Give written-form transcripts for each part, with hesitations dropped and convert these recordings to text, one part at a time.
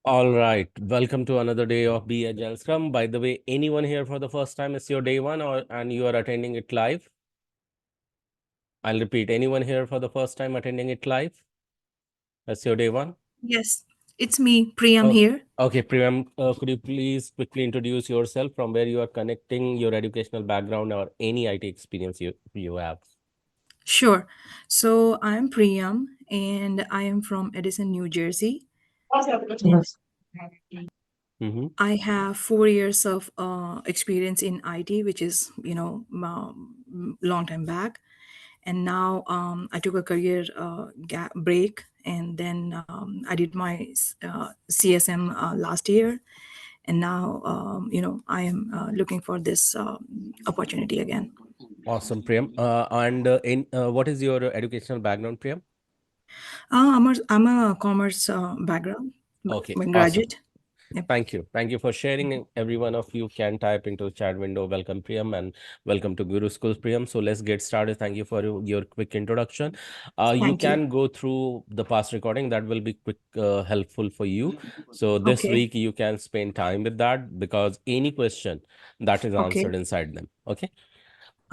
All right, welcome to another day of Be Agile Scrum. By the way, anyone here for the first time, it's your day one, and you are attending it live? I'll repeat, anyone here for the first time attending it live? That's your day one? Yes, it's me, Priyam Oh, here. okay, Priyam, could you please quickly introduce yourself from where you are connecting, your educational background, or any IT experience you have? Sure. So I'm Priyam and I am from Edison, New Jersey. And Mm-hmm. I have 4 years of experience in IT, which is, long time back. And now I took a career gap break and then I did my CSM last year. And now, I am looking for this opportunity again. Awesome, Priyam. And what is your educational background, Priyam? I'm a commerce background, Okay, awesome. graduate. Yep. Thank you. Thank you for sharing. Every one of you can type into chat window. Welcome, Priyam, and welcome to Guru School, Priyam. So let's get started. Thank you for your quick introduction. You Thank you. can go through the past recording. That will be quick, helpful for you. So this Okay. week you can spend time with that because any question that is Okay. answered inside them. Okay,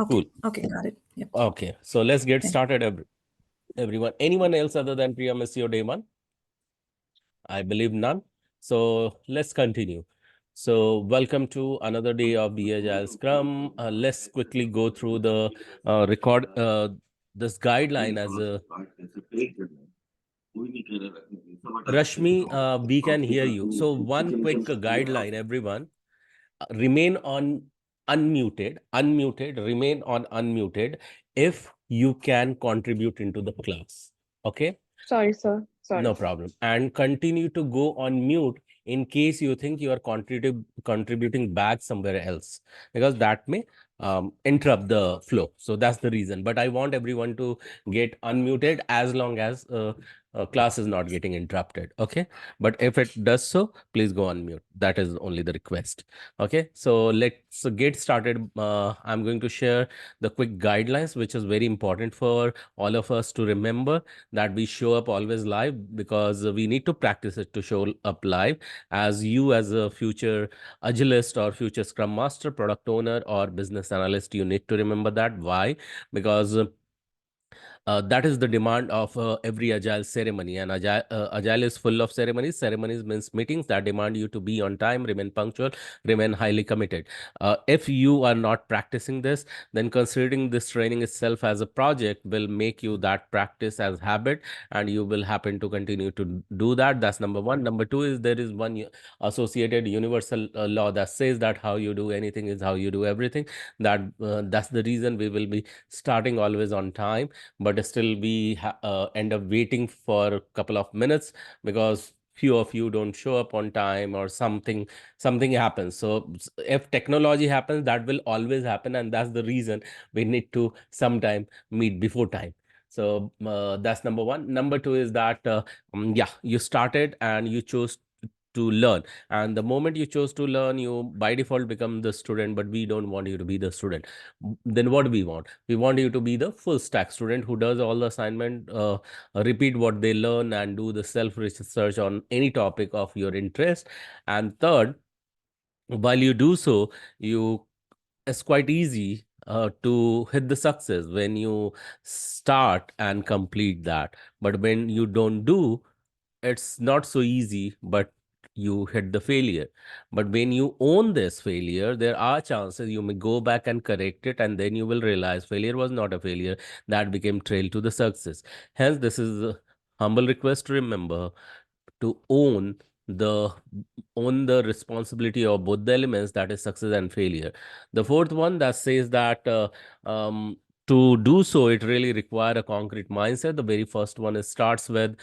Okay. cool. Okay. Got it. Yep. Okay, so let's get Thank started. Everyone, anyone else other than Priyam is your day one? I believe none. So let's continue. So welcome to another day of the Agile Scrum. Let's quickly go through the record this guideline as a Rashmi. We can hear you. So one quick guideline, everyone. Remain on unmuted, remain on unmuted if you can contribute into the class. Okay. Sorry, sir. No Sorry. problem. And continue to go on mute in case you think you are contributing back somewhere else, because that may interrupt the flow. So that's the reason. But I want everyone to get unmuted as long as class is not getting interrupted. Okay. But if it does so, please go on mute. That is only the request. Okay. So let's get started. I'm going to share the quick guidelines, which is very important for all of us to remember, that we show up always live, because we need to practice it to show up live. As you, as a future agilist or future scrum master, product owner, or business analyst, you need to remember that. Why? Because that is the demand of every agile ceremony, and agile is full of ceremonies. Ceremonies means meetings that demand you to be on time, remain punctual, remain highly committed. If you are not practicing this, then considering this training itself as a project will make you that practice as habit, and you will happen to continue to do that. That's number one. Number two is there is one associated universal law that says that how you do anything is how you do everything. That's the reason we will be starting always on time, but still we end up waiting for a couple of minutes because few of you don't show up on time, or something happens. So if technology happens, that will always happen, and that's the reason we need to sometime meet before time. So that's number one. Number two is that yeah, you started and you chose to learn, and the moment you chose to learn, you by default become the student. But we don't want you to be the student. Then what do we want? We want you to be the full stack student who does all the assignment, repeat what they learn, and do the self research on any topic of your interest. And third, while you do so, you it's quite easy to hit the success when you start and complete that. But when you don't do, it's not so easy, but you hit the failure. But when you own this failure, there are chances you may go back and correct it, and then you will realize failure was not a failure, that became trail to the success. Hence, this is a humble request to remember to the own the responsibility of both the elements, that is success and failure. The fourth one that says that to do so, it really require a concrete mindset. The very first one is starts with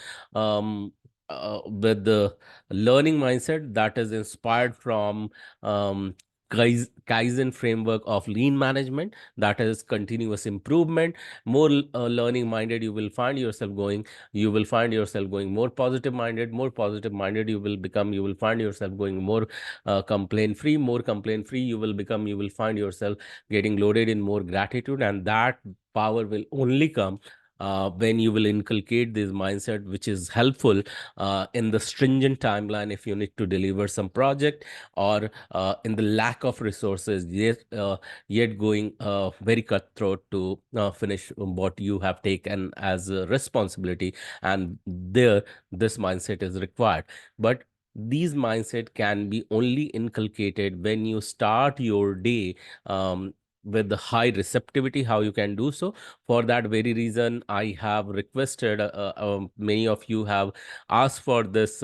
the learning mindset that is inspired from um, Kaizen framework of lean management, that is continuous improvement. More learning minded you will find yourself going, you will find yourself going more positive minded. More positive minded you will become, you will find yourself going more complaint free. More complaint free you will become, you will find yourself getting loaded in more gratitude, and that power will only come when you will inculcate this mindset, which is helpful in the stringent timeline if you need to deliver some project, or in the lack of resources, yet going very cutthroat to finish what you have taken as a responsibility. And there, this mindset is required. But these mindset can be only inculcated when you start your day with the high receptivity. How you can do so? For that very reason, I have requested, many of you have asked for this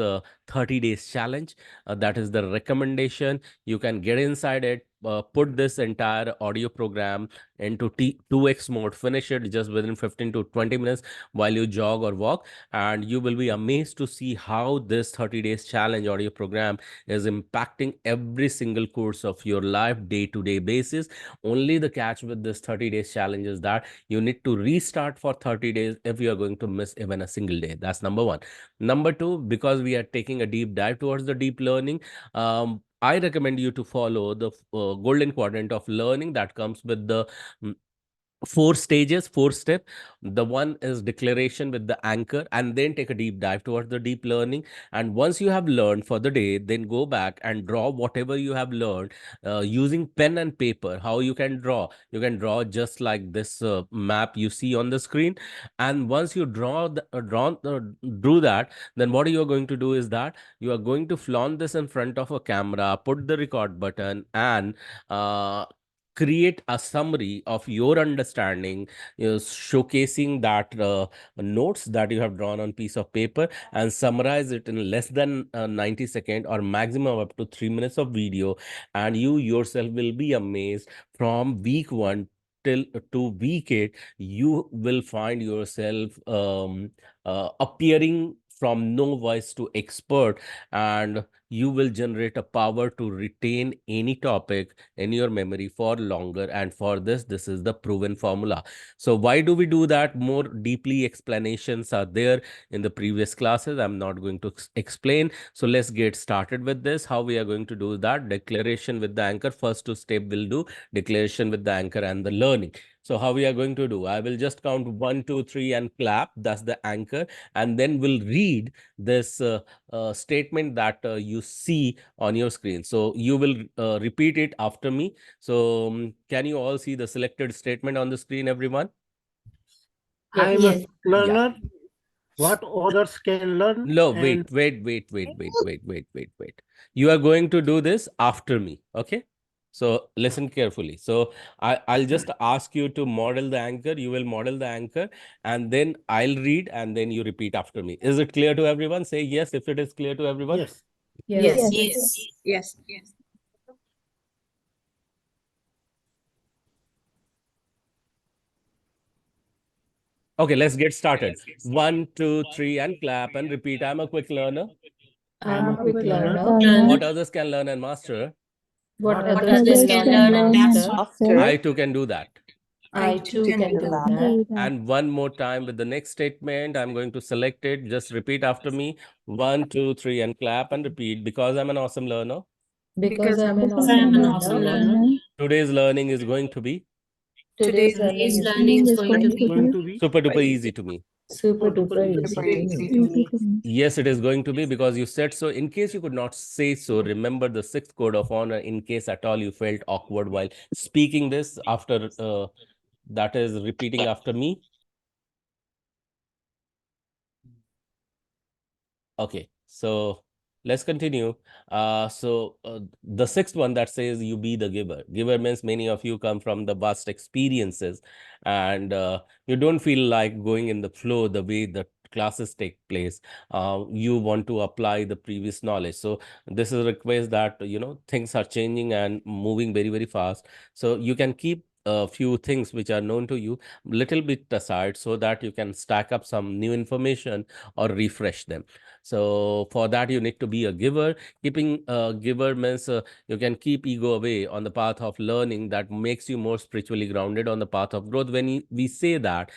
30 days challenge. That is the recommendation. You can get inside it, put this entire audio program into 2x mode, finish it just within 15 to 20 minutes while you jog or walk, and you will be amazed to see how this 30 days challenge audio program is impacting every single course of your life, day to day basis. Only the catch with this 30 days challenge is that you need to restart for 30 days if you are going to miss even a single day. That's number one. Number two, because we are taking a deep dive towards the deep learning, I recommend you to follow the golden quadrant of learning that comes with the mm, four stages, four step. The one is declaration with the anchor, and then take a deep dive towards the deep learning. And once you have learned for the day, then go back and draw whatever you have learned using pen and paper. How you can draw? You can draw just like this map you see on the screen. And once you drew that, then what you are going to do is that you are going to flaunt this in front of a camera, put the record button, and uh, create a summary of your understanding, showcasing that notes that you have drawn on piece of paper, and summarize it in less than 90 seconds or maximum up to 3 minutes of video. And you yourself will be amazed, from week 1 till to week 8, you will find yourself appearing from novice to expert, and you will generate a power to retain any topic in your memory for longer. And for this is the proven formula. So why do we do that? More deeply explanations are there in the previous classes. I'm not going to explain. So let's get started with this. How we are going to do that? Declaration with the anchor. First two step will do declaration with the anchor and the learning. So how we are going to do? I will just count 1, 2, 3 and clap. That's the anchor. And then we'll read this statement that you see on your screen. So you will repeat it after me. So can you all see the selected statement on the screen, everyone? I am a learner. Yeah. What others can learn. No, and wait. You are going to do this after me, okay? So listen carefully. So I'll just ask you to model the anchor. You will model the anchor, and then I'll read, and then you repeat after me. Is it clear to everyone? Say yes if it is clear to everyone. Yes. Yes. Yes. Yes. Okay, let's get started. 1, 2, 3, and clap and repeat. I'm a quick learner. I'm a quick learner. What others can learn and master, What Others others can learn and master. I too can do that. I too can do that. And one more time with the next statement, I'm going to select it. Just repeat after me. 1, 2, 3, and clap and repeat. Because I'm an awesome learner, Because I'm an awesome learner. today's learning is going to be Today's learning is going to be super duper easy to me. super duper easy to me. Yes, it is going to be, because you said so. In case you could not say so, remember the sixth code of honor in case at all you felt awkward while speaking this after that is repeating after me. Okay, so let's continue. The sixth one that says you be the giver. Giver means many of you come from the vast experiences, and you don't feel like going in the flow the way the classes take place. You want to apply the previous knowledge. So this is a request that, things are changing and moving very, very fast. So you can keep a few things which are known to you little bit aside, so that you can stack up some new information or refresh them. So for that, you need to be a giver. Keeping a giver means you can keep ego away on the path of learning. That makes you more spiritually grounded on the path of growth. When we say that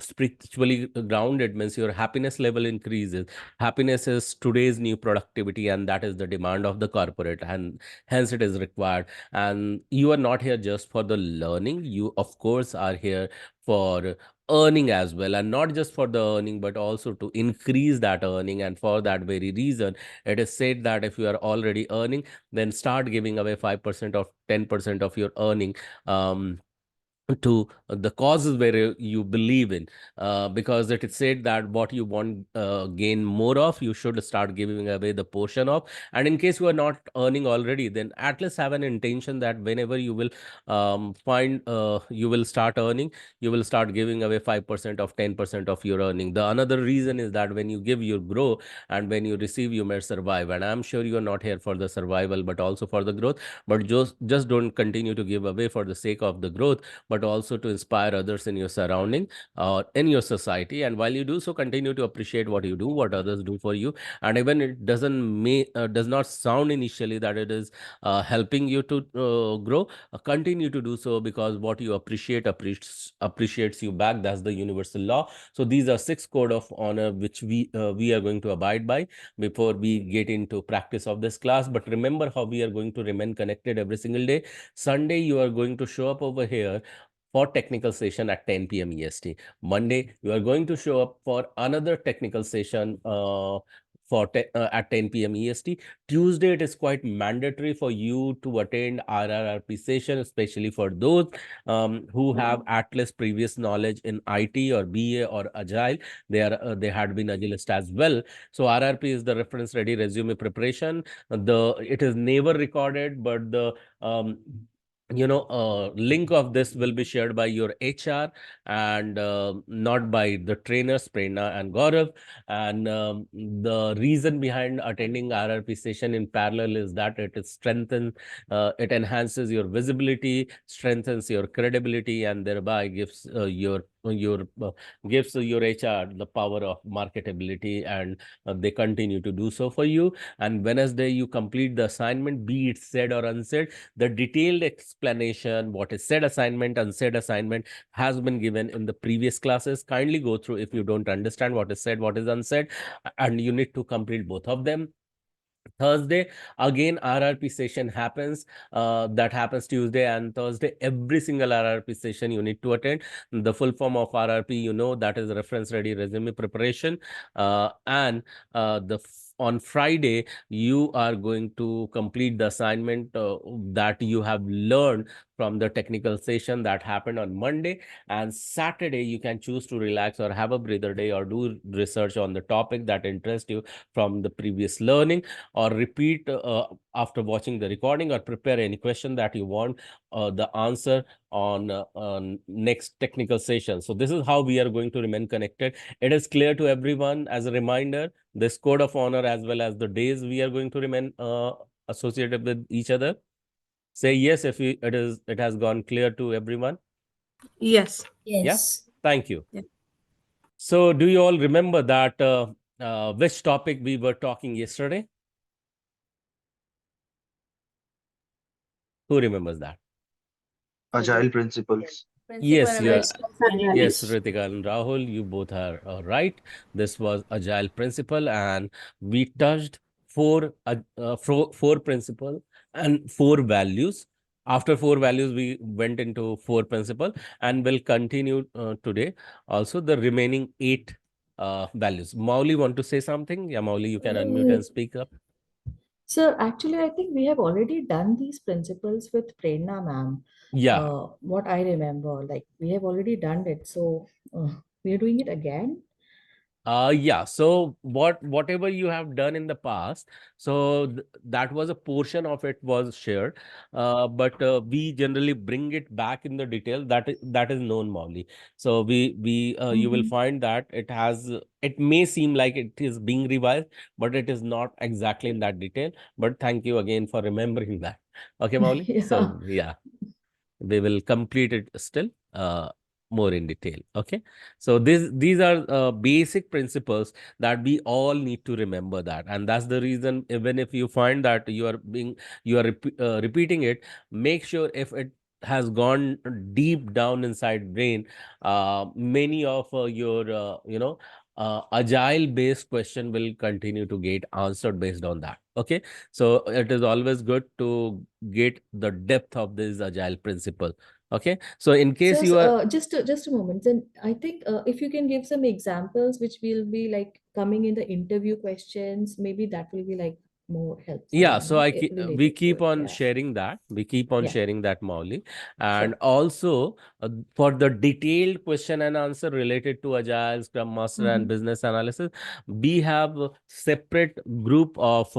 spiritually grounded means your happiness level increases. Happiness is today's new productivity, and that is the demand of the corporate, and hence it is required. And you are not here just for the learning. You, of course, are here for earning as well, and not just for the earning but also to increase that earning. And for that very reason, it is said that if you are already earning, then start giving away 5% or 10% of your earning to the causes where you believe in, because it is said that what you want gain more of, you should start giving away the portion of. And in case you are not earning already, then at least have an intention that whenever you will find you will start earning, you will start giving away 5% of 10% of your earning. The another reason is that when you give, you grow, and when you receive, you may survive. And I'm sure you are not here for the survival but also for the growth. But just don't continue to give away for the sake of the growth, but also to inspire others in your surrounding or in your society. And while you do so, continue to appreciate what you do, what others do for you. And even it does not sound initially that it is helping you to grow, continue to do so, because what you appreciates you back. That's the universal law. So these are 6 code of honor which we are going to abide by before we get into practice of this class. But remember how we are going to remain connected every single day. Sunday, you are going to show up over here for technical session at 10 p.m. EST. Monday, you are going to show up for another technical session at 10 p.m. EST. Tuesday, it is quite mandatory for you to attend RRRP session, especially for those who have at least previous knowledge in IT or BA or Agile. They had been Agilist as well. So RRP is the reference ready resume preparation. It is never recorded, but the link of this will be shared by your HR and not by the trainers Prerna and Gaurav. And the reason behind attending RRP session in parallel is that it enhances your visibility, strengthens your credibility, and thereby gives your HR the power of marketability, and they continue to do so for you. And Wednesday, you complete the assignment, be it said or unsaid. The detailed explanation, what is said assignment, unsaid assignment, has been given in the previous classes. Kindly go through if you don't understand what is said, what is unsaid, and you need to complete both of them. Thursday, again, RRP session happens. That happens Tuesday and Thursday. Every single RRP session you need to attend. The full form of RRP, that is reference ready resume preparation. And on Friday, you are going to complete the assignment that you have learned from the technical session that happened on Monday. And Saturday, you can choose to relax or have a breather day or do research on the topic that interests you from the previous learning, or repeat after watching the recording, or prepare any question that you want the answer on next technical session. So this is how we are going to remain connected. It is clear to everyone. As a reminder, this code of honor as well as the days we are going to remain associated with each other. Say yes if it has gone clear to everyone. Yes. Yes. Yeah. Thank you. Yeah. So do you all remember that which topic we were talking yesterday? Who remembers that? Agile principles. Yes, you are. Yes, Yes. Ritika and Rahul, you both are right. This was Agile principle, and we touched four principle and 4 values. After 4 values, we went into 4 principle, and will continue today. Also, the remaining 8 values. Mauli, want to say something? Yeah, Mauli, you can unmute and speak up. So actually, I think we have already done these principles with Prerna ma'am. Yeah. What I remember, like we have already done it. So we are doing it again. Yeah. So whatever you have done in the past, so that was a portion of it was shared, but we generally bring it back in the detail that is known, Mauli. So you will find that it may seem like it is being revised, but it is not exactly in that detail. But thank you again for remembering that. Okay, Mauli. Yeah. So yeah, we will complete it still more in detail. Okay, so these are basic principles that we all need to remember that. And that's the reason, even if you find that you are repeating it, make sure if it has gone deep down inside brain, many of your agile based question will continue to get answered based on that. Okay, so it is always good to get the depth of this agile principle Okay, so in case So, you are just a moment. Then I think if you can give some examples which will be like coming in the interview questions, maybe that will be like more helpful, yeah, so we related to keep it. on Yeah. sharing that. We keep on Yeah. sharing that, Mauli. And Sure. also for the detailed question and answer related to Agile, Scrum Master, and Mhm. business analysis, we have a separate group of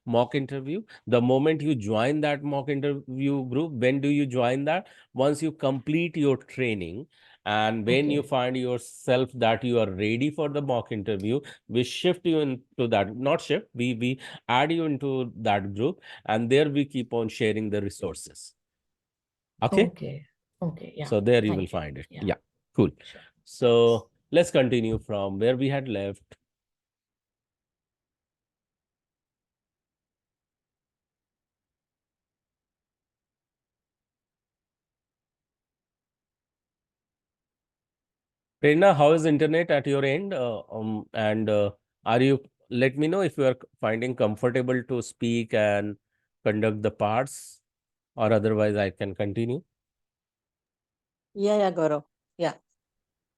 mock interview. The moment you join that mock interview group, when do you join that? Once you complete your training, and when you Okay. find yourself that you are ready for the mock interview, we shift you into that, not shift, we add you into that group, and there we keep on sharing the resources. Okay. Okay. Okay. Yeah. So there you will Thank you. find it. Yeah. Yeah, cool. Sure. So let's continue from where we had left. Prerna, how is internet at your end? And are you, let me know if you are finding comfortable to speak and conduct the parts, or otherwise I can continue. Yeah, Gaurav. Yeah.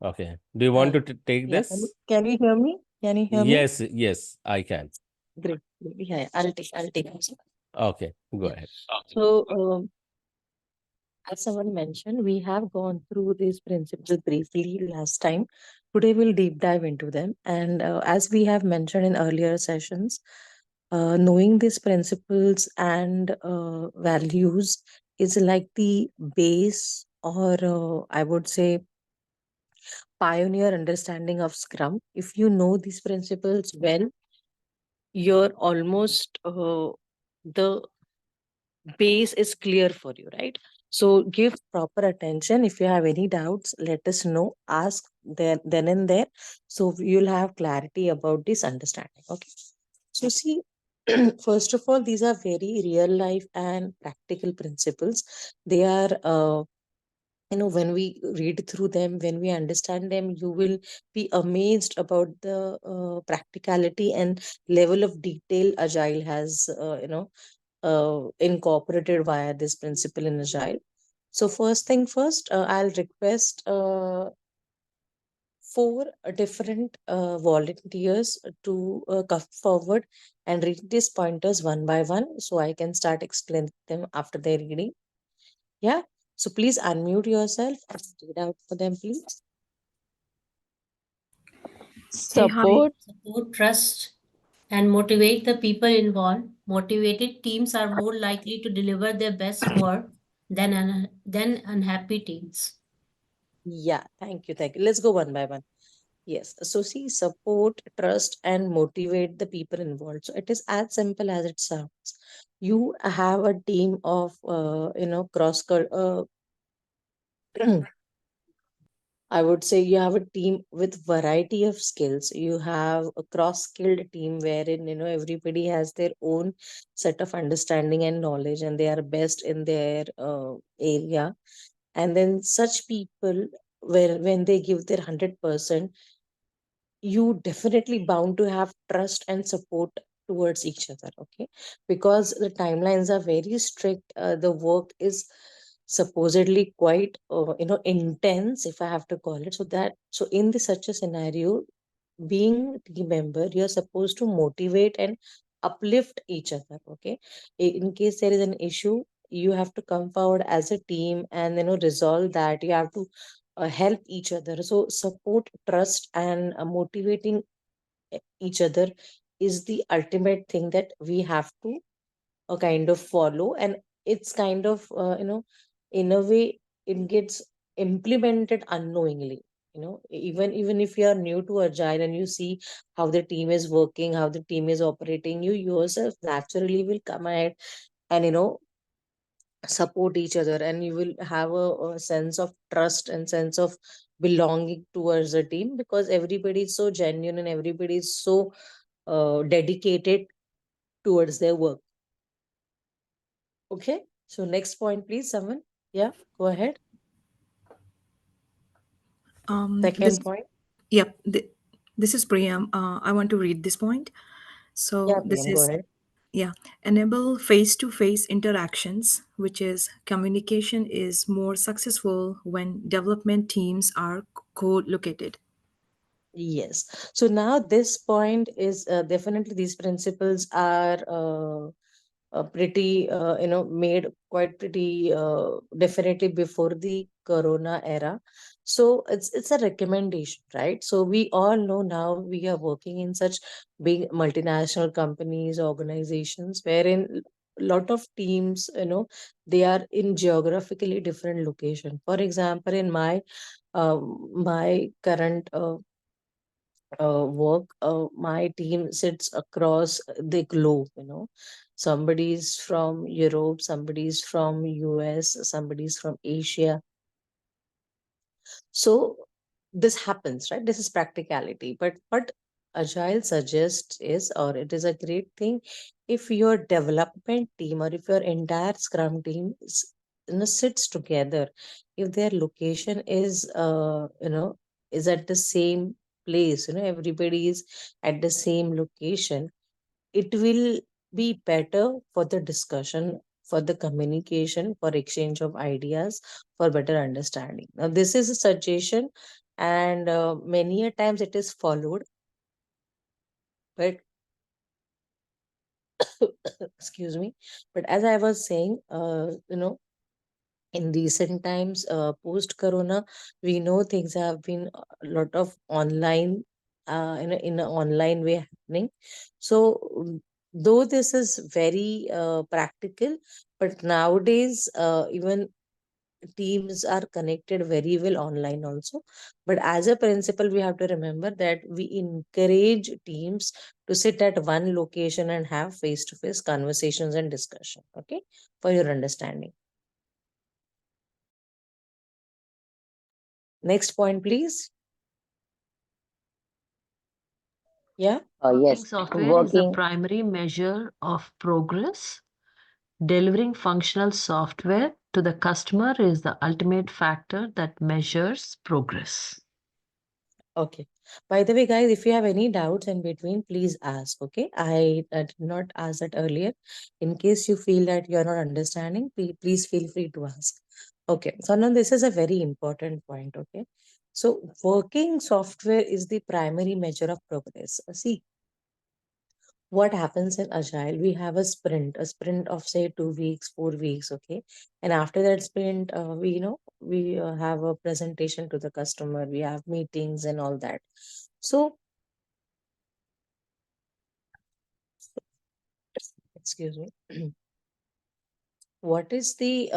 Okay. Do you want Hi. to take Yeah. this? Can you hear me? Can you hear me? Yes, I can. Great. Yeah, I'll take answer. Okay, go Yeah. ahead. So, as someone mentioned, we have gone through these principles briefly last time. Today, we'll deep dive into them. And as we have mentioned in earlier sessions, knowing these principles and values is like the base, or I would say, pioneer understanding of Scrum. If you know these principles well, you're almost the base is clear for you, right? So give proper attention. If you have any doubts, let us know. Ask then and there, so you'll have clarity about this understanding. Okay. So see, first of all, these are very real life and practical principles. They are when we read through them, when we understand them, you will be amazed about the practicality and level of detail Agile has incorporated via this principle in Agile. So first thing first, I'll request four different volunteers to come forward and read these pointers one by one, so I can start explaining them after their reading. Yeah. So please unmute yourself and read out for them, please. Hey, hi. Support, trust, and motivate the people involved. Motivated teams are more likely to deliver their best work than unhappy teams. Yeah, thank you. Thank you. Let's go one by one. Yes. So see, support, trust, and motivate the people involved. So it is as simple as it sounds. You have a team of I would say you have a team with variety of skills. You have a cross-skilled team wherein everybody has their own set of understanding and knowledge, and they are best in their area. And then such people, where when they give their 100%, you definitely bound to have trust and support towards each other. Okay, because the timelines are very strict. The work is supposedly quite intense, if I have to call it. So in such a scenario, being team member, you're supposed to motivate and uplift each other. Okay, in case there is an issue, you have to come forward as a team and resolve that. You have to help each other. So support, trust, and motivating each other is the ultimate thing that we have to kind of follow. And it's kind of in a way, it gets implemented unknowingly. Even if you are new to Agile and you see how the team is working, how the team is operating, you yourself naturally will come ahead and support each other, and you will have a sense of trust and sense of belonging towards the team, because everybody is so genuine and everybody is so dedicated towards their work. Okay, so next point, please, someone. Yeah, go ahead. Second point. Yep. This is Priyam. I want to read this point. Yeah, So this Priyam, go is ahead. Yeah, enable face-to-face interactions, which is communication is more successful when development teams are co-located. Yes. So now this point is definitely these principles are pretty, made quite pretty definitely before the Corona era. So it's a recommendation, right? So we all know now we are working in such big multinational companies, organizations, wherein lot of teams, they are in geographically different location. For example, in my current work, my team sits across the globe, somebody's from Europe, somebody's from US, somebody's from Asia. So this happens, right? This is practicality. But what Agile suggests is, or it is a great thing, if your development team or if your entire Scrum team sits together, if their location is at the same place, everybody is at the same location, it will be better for the discussion, for the communication, for exchange of ideas, for better understanding. Now, this is a suggestion, and many a times it is followed, but excuse me. But as I was saying, in recent times, post Corona, we know things have been a lot of online, in an online way happening. So, though this is very practical, but nowadays, even teams are connected very well online also. But as a principle, we have to remember that we encourage teams to sit at one location and have face-to-face conversations and discussion. Okay, for your understanding. Next point, please. Yeah. Working Yes, software is the working. primary measure of progress. Delivering functional software to the customer is the ultimate factor that measures progress. Okay. By the way, guys, if you have any doubts in between, please ask. Okay. I did not ask that earlier. In case you feel that you're not understanding, please feel free to ask. Okay. So now this is a very important point. Okay. So working software is the primary measure of progress. See, what happens in Agile, we have a sprint of say 2 weeks, 4 weeks, okay, and after that sprint, we have a presentation to the customer, we have meetings and all that. So, excuse me. What is the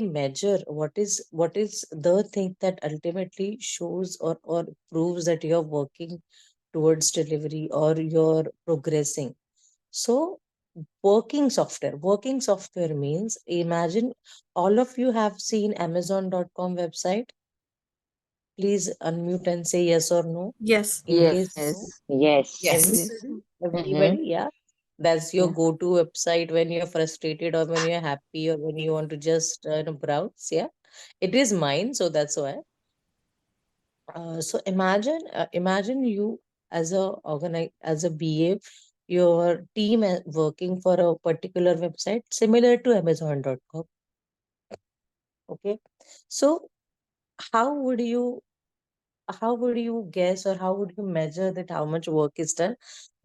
measure? What is the thing that ultimately shows or proves that you're working towards delivery or you're progressing? So working software means, imagine all of you have seen Amazon.com website. Please unmute and say yes or no. Yes. In Yes. case no, Yes. Yes. Yes. everybody, yeah. That's your Yeah. go-to website when you're frustrated or when you're happy or when you want to just browse. Yeah, it is mine, so that's why. So imagine you as a BA, your team working for a particular website similar to Amazon.com. Okay, so how would you how would you guess or how would you measure that how much work is done?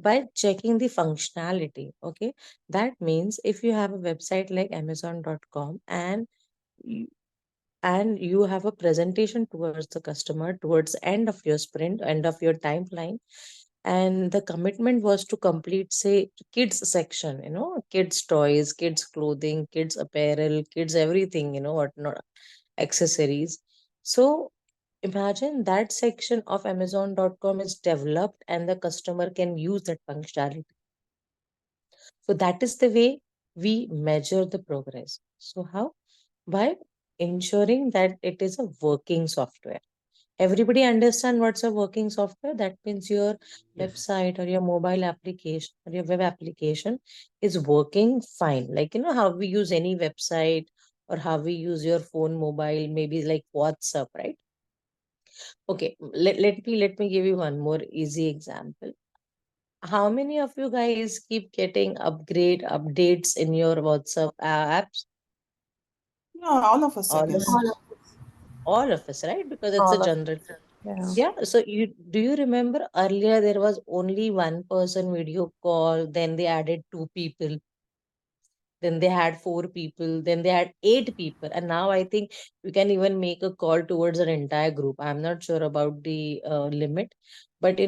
By checking the functionality. Okay, that means if you have a website like Amazon.com and you have a presentation towards the customer towards the end of your sprint, end of your timeline, and the commitment was to complete, say, kids section, kids toys, kids clothing, kids apparel, kids everything, whatnot, accessories. So imagine that section of Amazon.com is developed and the customer can use that functionality. So that is the way we measure the progress. So how? By ensuring that it is a working software. Everybody understand what's a working software? That means your Yes. website or your mobile application or your web application is working fine. Like, how we use any website or how we use your phone, mobile, maybe like WhatsApp, right? Okay, let me give you one more easy example. How many of you guys keep getting updates in your WhatsApp apps? No, all of us, I All of guess. us, all of us, right? Because it's a general. Yeah. So do you remember earlier there was only one person video call, then they added two people, then they had four people, then they had eight people, and now I think you can even make a call towards an entire group. I'm not sure about the limit, but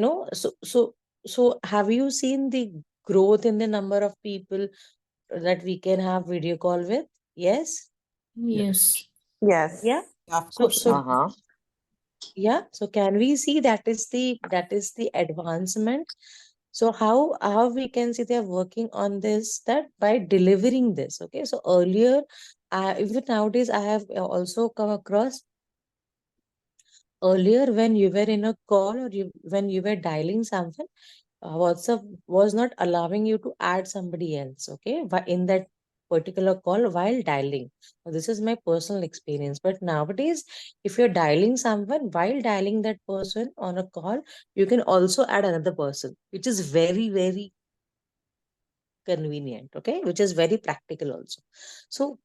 so have you seen the growth in the number of people that we can have video call with? Yes. Yes. Yes. Yeah. Yeah, of So course. so Uh-huh. yeah, so can we see that is the advancement? So how we can see they're working on this, that by delivering this. Okay, so earlier, even nowadays, I have also come across earlier when you were in a call or when you were dialing something, WhatsApp was not allowing you to add somebody else, okay, in that particular call while dialing. Now, this is my personal experience. But nowadays, if you're dialing someone while dialing that person on a call, you can also add another person, which is very, very convenient, okay, which is very practical also. So,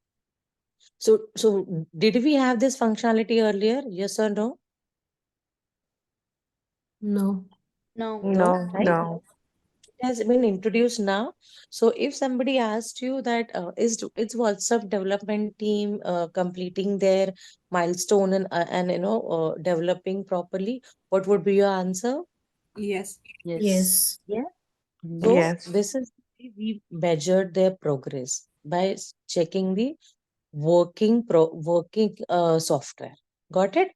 so did we have this functionality earlier? Yes or no? No. No, No, right? no. Has been introduced now. So if somebody asked you that is WhatsApp development team completing their milestone and developing properly, what would be your answer? Yes. Yes. Yes. Yeah. So Yes. this is the way we measured their progress by checking the working software. Got it?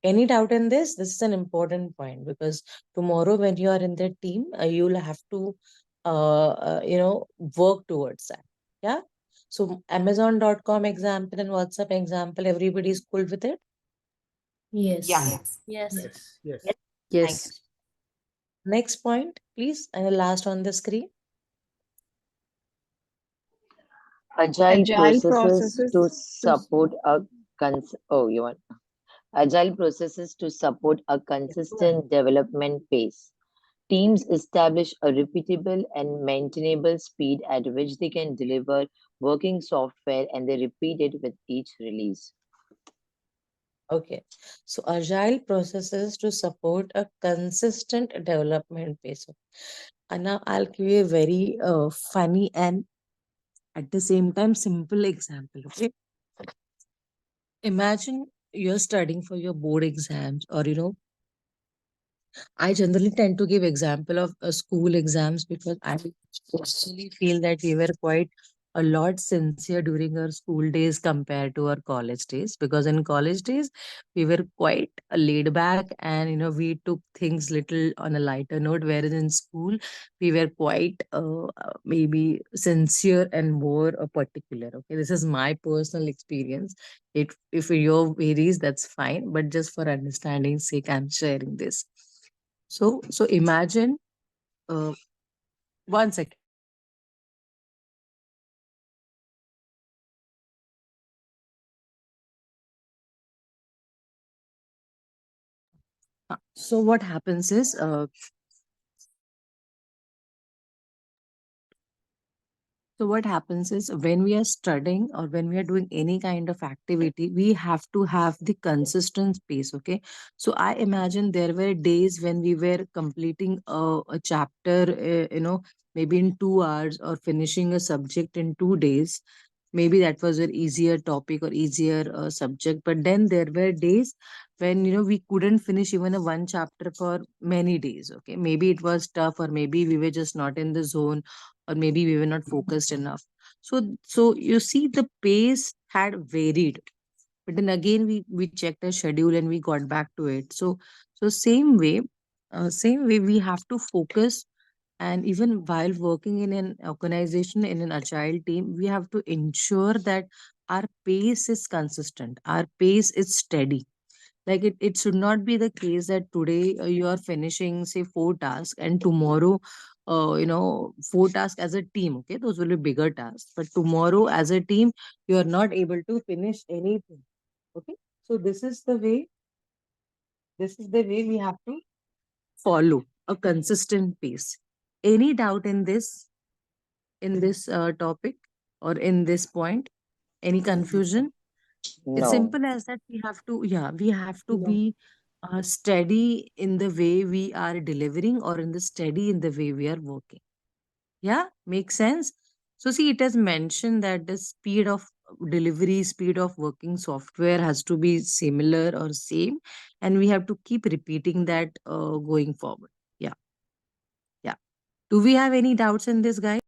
Any doubt in this? This is an important point because tomorrow when you are in the team, you'll have to, work towards that. Yeah. So Amazon.com example and WhatsApp example, everybody is cool with it. Yes. Yeah. Yes. Yes. Yes. Yeah. Thank you. Yes. Next point, please, and the last on the screen. Agile Agile processes processes to to support a you want agile processes to support a Yeah, go ahead. consistent development pace. Teams establish a repeatable and maintainable speed at which they can deliver working software, and they repeat it with each release. Okay. So agile processes to support a consistent development pace. And now I'll give you a very funny and at the same time simple example. Okay. Imagine you're studying for your board exams, or I generally tend to give example of school exams because I personally feel that we were quite a lot sincere during our school days compared to our college days. Because in college days we were quite laid back, and we took things little on a lighter note. Whereas in school we were quite maybe sincere and more particular. Okay, this is my personal experience. If your varies, that's fine. But just for understanding sake, I'm sharing this. So imagine, uh, one second. So what happens is, when we are studying or when we are doing any kind of activity, we have to have the consistent pace. Okay. So I imagine there were days when we were completing a chapter, maybe in 2 hours, or finishing a subject in 2 days. Maybe that was an easier topic or easier subject. But then there were days when we couldn't finish even a one chapter for many days. Okay, maybe it was tough, or maybe we were just not in the zone, or maybe we were not focused enough. So you see, the pace had varied. But then again, we checked the schedule and we got back to it. So same way we have to focus. And even while working in an organization, in an agile team, we have to ensure that our pace is consistent, our pace is steady. Like, it should not be the case that today you are finishing, say, 4 tasks, and tomorrow, 4 tasks as a team. Okay, those will be bigger tasks. But tomorrow, as a team, you are not able to finish anything. Okay, so this is the way we have to follow a consistent pace. Any doubt in this topic or in this point? Any confusion? It's No. simple as that. We have to No. be steady in the way we are delivering or in the steady in the way we are working. Yeah, makes sense. So see, it has mentioned that the speed of delivery, speed of working software has to be similar or same, and we have to keep repeating that going forward. Yeah, yeah. Do we have any doubts in this, guys?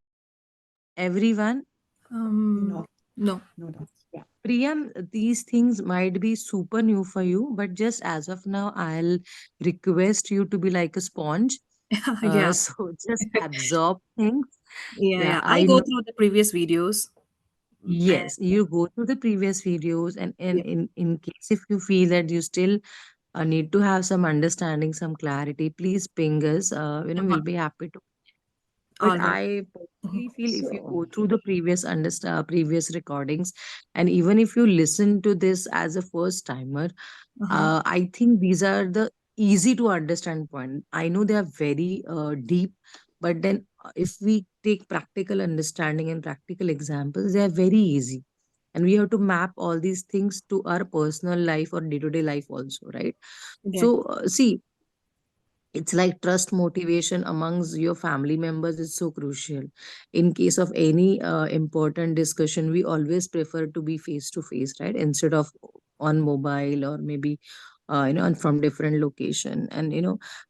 Everyone? No. No doubts. Yeah. Priyam, these things might be super new for you, but just as of now, I'll request you to be like a sponge. Yeah. So just absorb things. Yeah, Yeah, yeah. I'll I go know. through the previous videos. And Yes, you go through the previous videos, and yeah. in case if you feel that you still need to have some understanding, some clarity, please ping us. We'll be happy to. But All right. I Mhm. personally feel if you So, go through the previous recordings, and even if you listen to this as a first timer, Uh-huh. I think these are the easy to understand point. I know they are very deep, but then if we take practical understanding and practical examples, they are very easy. And we have to map all these things to our personal life or day-to-day life also, right? Okay. So, see, it's like trust motivation amongst your family members is so crucial. In case of any important discussion, we always prefer to be face to face, right? Instead of on mobile or maybe and from different location. And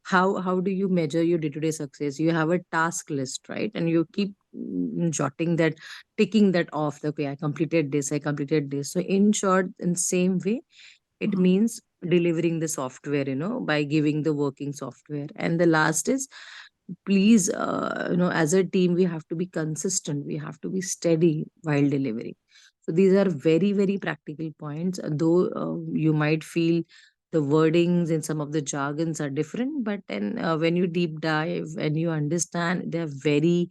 how do you measure your day-to-day success? You have a task list, right? And you keep jotting that, ticking that off. Okay, I completed this, I completed this. So in short, in same way, it Mhm. means delivering the software, by giving the working software. And the last is, please, as a team, we have to be consistent, we have to be steady while delivering. So these are very, very practical points, though you might feel the wordings and some of the jargons are different, but then when you deep dive and you understand, they're very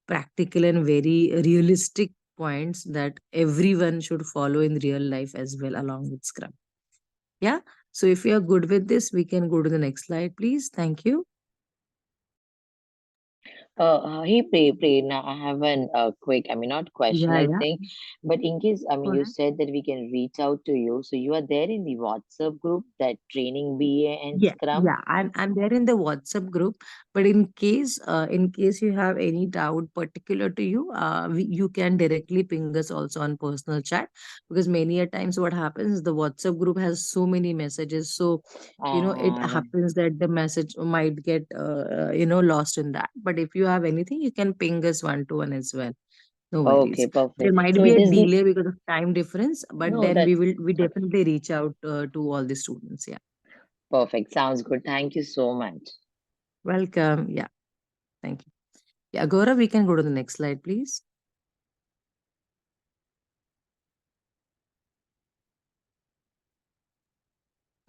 practical and very realistic points that everyone should follow in real life as well, along with Scrum. Yeah. So if you are good with this, we can go to the next slide, please. Thank you. hey, Prerna, I have an quick, I mean, not question, Yeah, I yeah. think, but in case, I mean, Go you ahead. said that we can reach out to you. So you are there in the WhatsApp group, that training BA and Yeah, Scrum? yeah. I'm there in the WhatsApp group. But in case you have any doubt particular to you, you can directly ping us also on personal chat, because many a times what happens, the WhatsApp group has so many messages. So, it Right. happens that the message might get lost in that. But if you have anything, you can ping us one to one as well. No Okay, worries. There perfect. might So be it a is the, delay because of time difference, but no, then that's we definitely reach out to all the students. Yeah. perfect. Sounds good. Thank you so much. Welcome. Yeah. Thank you. Yeah, Gaurav, we can go to the next slide, please.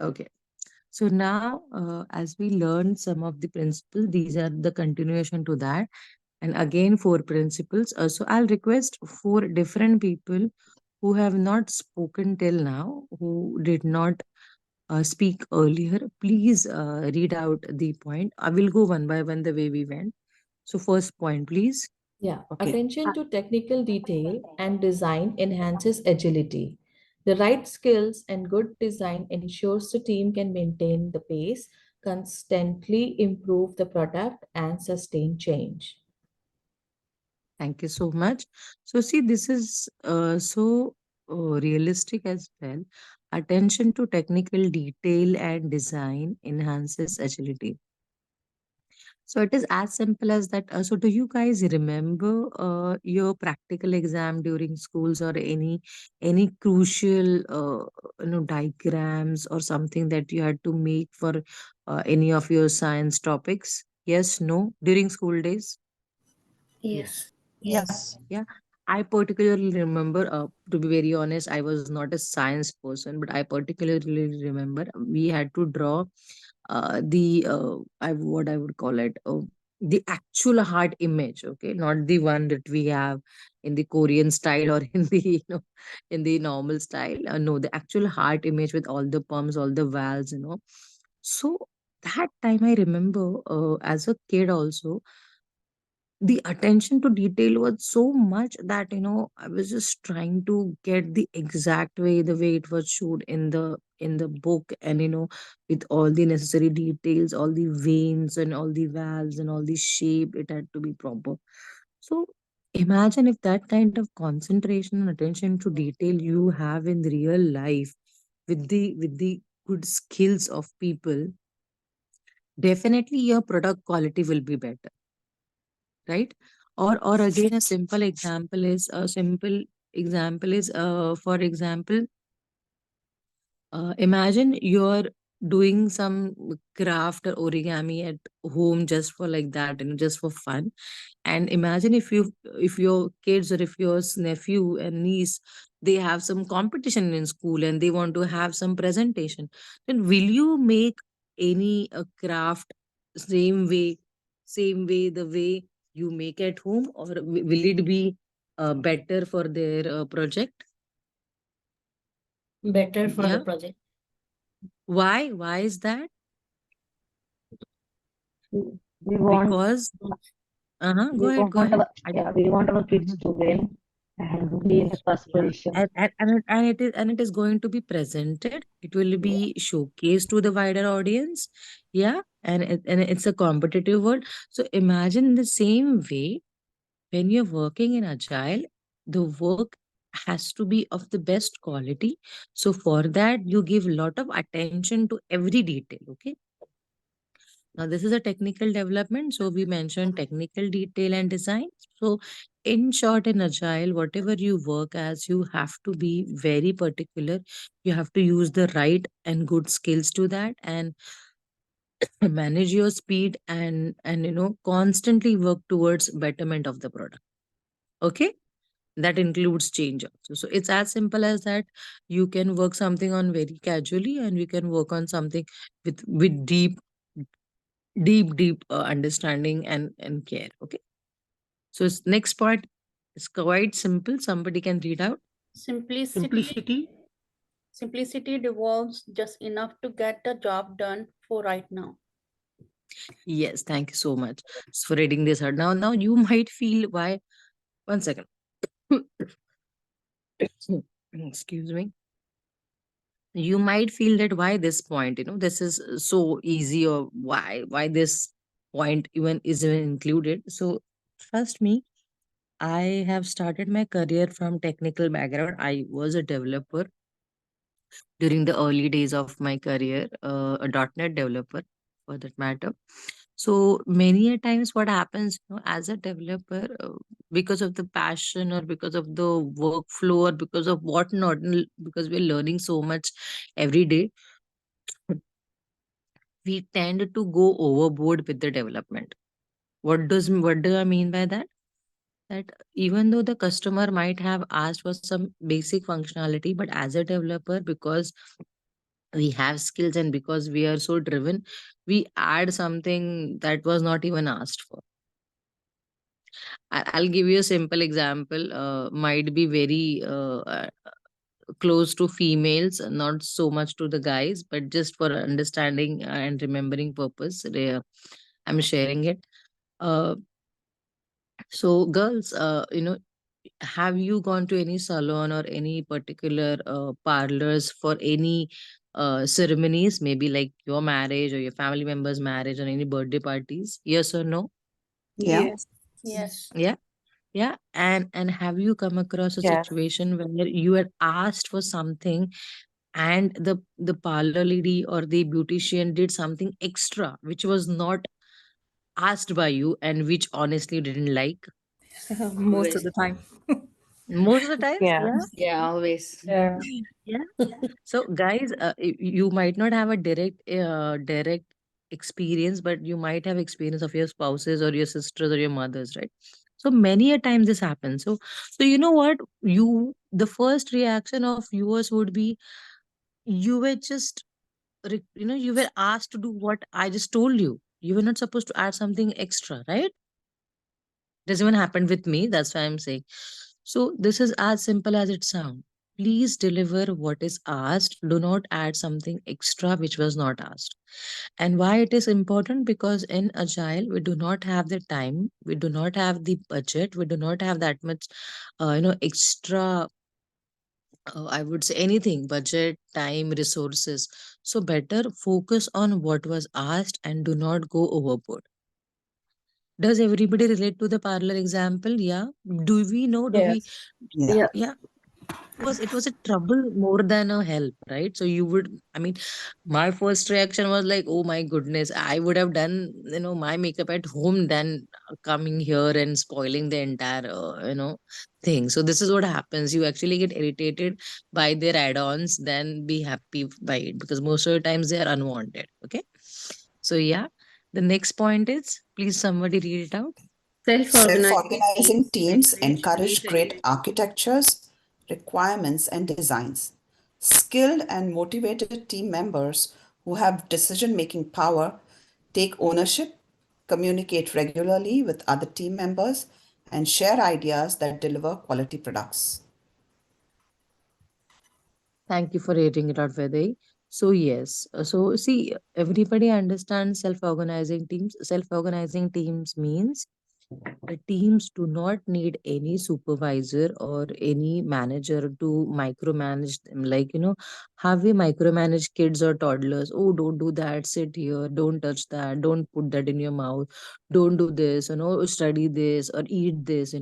Okay. So now, as we learned some of the principles, these are the continuation to that. And again, four principles. So I'll request four different people who have not spoken till now, who did not speak earlier. Please read out the point. I will go one by one the way we went. So first point, please. Yeah, Okay. attention to technical detail and design enhances agility. The right skills and good design ensures the team can maintain the pace, constantly improve the product, and sustain change. Thank you so much. So, see, this is so realistic as well. Attention to technical detail and design enhances agility. So, it is as simple as that. So, do you guys remember your practical exam during schools, or any crucial diagrams or something that you had to make for any of your science topics? Yes, no, during school days? Yes. Yes. Yeah, I particularly remember, to be very honest, I was not a science person, but I particularly remember we had to draw what I would call it, the actual heart image, okay, not the one that we have in the Korean style or in the in the normal style. No, the actual heart image with all the pumps, all the valves. So that time I remember, as a kid also, the attention to detail was so much that I was just trying to get the exact way, the way it was showed in the book, and with all the necessary details, all the veins and all the valves and all the shape, it had to be proper. So imagine if that kind of concentration and attention to detail you have in real life with the good skills of people, definitely your product quality will be better, right? Or again, a simple example is for example, imagine you're doing some craft or origami at home just for like that, just for fun. And imagine if your kids or if your nephew and niece, they have some competition in school and they want to have some presentation, then will you make any craft same way, the way you make at home, or will it be better for their project? Better for the Yeah. project. Why is that? We want, Because we go want ahead. our, yeah, we want our kids to win and be in the first position. And it is going to be presented, it will be showcased to the wider audience. Yeah, and it's a competitive world. So imagine in the same way, when you're working in agile, the work has to be of the best quality. So for that, you give a lot of attention to every detail. Okay, now, this is a technical development. So, we mentioned technical detail and design. So, in short, in Agile, whatever you work as, you have to be very particular. You have to use the right and good skills to that, and manage your speed, and constantly work towards betterment of the product. Okay, that includes change also. So it's as simple as that. You can work something on very casually, and we can work on something with deep understanding and care. Okay, so next part is quite simple, somebody can read out. Simplicity. Simplicity devolves just enough to get the job done for right now. Yes, thank you so much for reading this out. Now you might feel why. One second. Excuse me. You might feel that why this point, this is so easy, or why this point even is even included. So trust me, I have started my career from technical background. I was a developer during the early days of my career, a .NET developer for that matter. So many a times what happens, as a developer, because of the passion or because of the workflow or because of whatnot, because we're learning so much every day, we tend to go overboard with the development. What do I mean by that? That even though the customer might have asked for some basic functionality, but as a developer, because we have skills and because we are so driven, we add something that was not even asked for. I'll give you a simple example, might be very close to females, not so much to the guys, but just for understanding and remembering purpose, I'm sharing it. uh, so girls, have you gone to any salon or any particular parlors for any ceremonies, maybe like your marriage or your family member's marriage or any birthday parties? Yes or no? Yeah. Yes. Yes. Yeah. Yeah. And have you come across a Yes. situation where you had asked for something, and the parlor lady or the beautician did something extra which was not asked by you and which honestly you didn't like? Most of Always. the time. Most of the times, Yeah. yeah. Yeah, always. Yeah. Yeah. So, guys, you might not have a direct experience, but you might have experience of your spouses or your sisters or your mothers, right? So many a time this happens. So you know what? The first reaction of yours would be, you were just, you were asked to do what I just told you. You were not supposed to add something extra, right? This even happened with me. That's why I'm saying. So this is as simple as it sounds. please deliver what is asked. Do not add something extra which was not asked. And why it is important? Because in Agile, we do not have the time, we do not have the budget, we do not have that much, extra, I would say anything, budget, time, resources. So better focus on what was asked and do not go overboard. Does everybody relate to the parlor example? Yeah. Do we know? Do we? Yes. Yeah. Yeah. It was a trouble more than a help, right? So you would, I mean, my first reaction was like, oh my goodness, I would have done, my makeup at home than coming here and spoiling the entire, thing. So this is what happens. You actually get irritated by their add-ons than be happy by it, because most of the times they are unwanted. Okay. So yeah, the next point is, please somebody read it out. Self-organizing Self-organizing teams teams encourage encourage great great architectures, requirements, and designs. Skilled and motivated team members who have decision-making power take ownership, communicate regularly with other team members, and share ideas that deliver quality products. Thank you for reading it out, Vaidehi. So yes, so see, everybody understands self-organizing teams. Self-organizing teams means the teams do not need any supervisor or any manager to micromanage them. Like, how we micromanage kids or toddlers. Oh, don't do that. Sit here. Don't touch that. Don't put that in your mouth. Don't do this. Study this or eat this.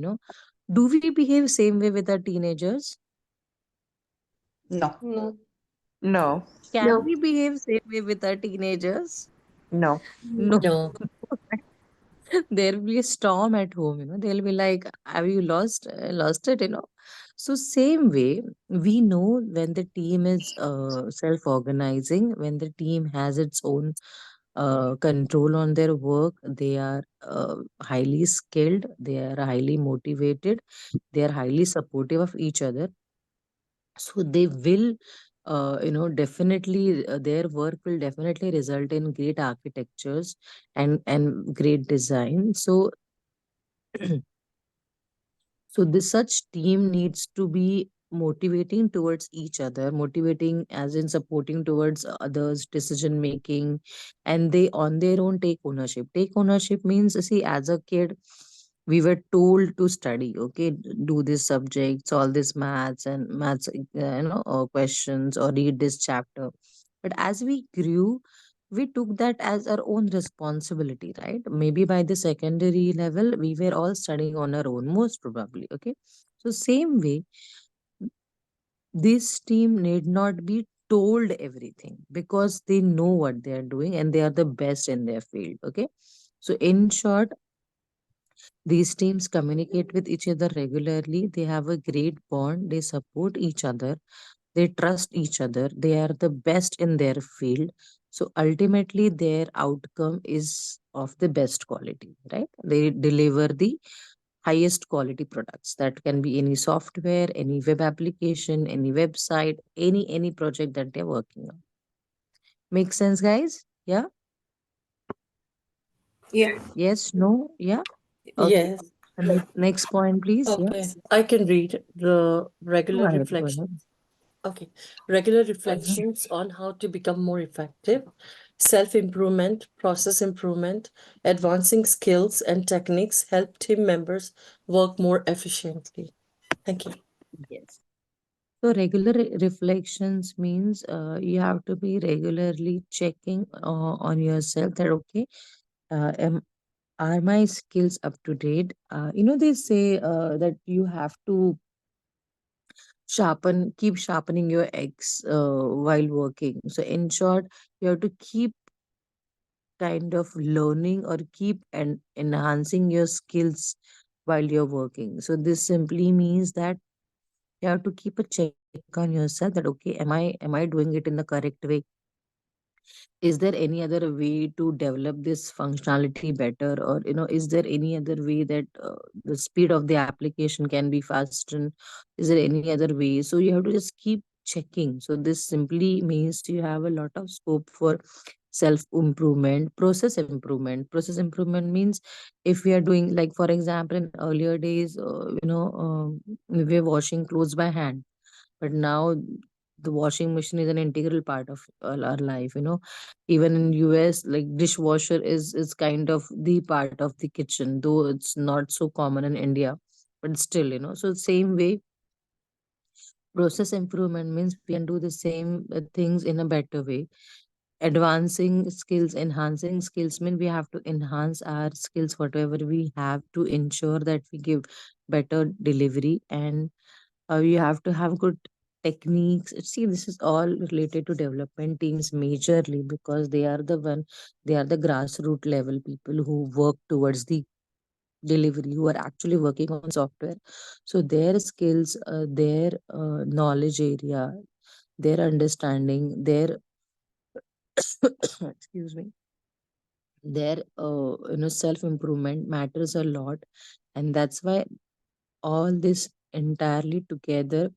Do we behave same way with our teenagers? No. No. No. Can No. we behave same way with our teenagers? No. No. No. There'll be a storm at home, they'll be like, have you lost it, so same way, we know when the team is self-organizing, when the team has its own control on their work, they are highly skilled, they are highly motivated, they are highly supportive of each other. So they will definitely, their work will definitely result in great architectures and great design. So so this such team needs to be motivating towards each other, motivating as in supporting towards others decision making, and they on their own take ownership. Take ownership means, see, as a kid we were told to study, okay, do this subject, solve this maths questions, or read this chapter. But as we grew, we took that as our own responsibility, right? Maybe by the secondary level we were all studying on our own, most probably. Okay, so same way, this team need not be told everything, because they know what they are doing and they are the best in their field. Okay, so in short, these teams communicate with each other regularly, they have a great bond, they support each other, they trust each other, they are the best in their field. So ultimately their outcome is of the best quality, right? They deliver the highest quality products. That can be any software, any web application, any website, any project that they're working on. Make sense, guys? Yeah. Yeah. Yes, no, yeah. Okay. Yes. Next point, please. Yeah. Okay. I can read the Go regular ahead, go ahead. reflections. Okay. Regular Mhm. reflections on how to become more effective, self-improvement, process improvement, advancing skills and techniques help team members work more efficiently. Thank you. Yes. So regular reflections means you have to be regularly checking on yourself that, okay, are my skills up to date? They say that you have to keep sharpening your eggs while working. So in short, you have to keep kind of learning or keep enhancing your skills while you're working. So this simply means that you have to keep a check on yourself that, okay, am I doing it in the correct way? Is there any other way to develop this functionality better, or is there any other way that the speed of the application can be fastened? Is there any other way? So you have to just keep checking. So this simply means you have a lot of scope for self improvement. Process improvement means, if we are doing, like, for example, in earlier days, we were washing clothes by hand, but now the washing machine is an integral part of our life, even in US, like dishwasher is kind of the part of the kitchen, though it's not so common in India, but still, so same way, process improvement means we can do the same things in a better way. Advancing skills, enhancing skills mean we have to enhance our skills, whatever we have, to ensure that we give better delivery, and you have to have good techniques. See, this is all related to development teams majorly, because they are the grassroots level people who work towards the delivery, who are actually working on software. So their skills, their knowledge area, their understanding, their excuse me, their self improvement matters a lot, and that's why all this entirely together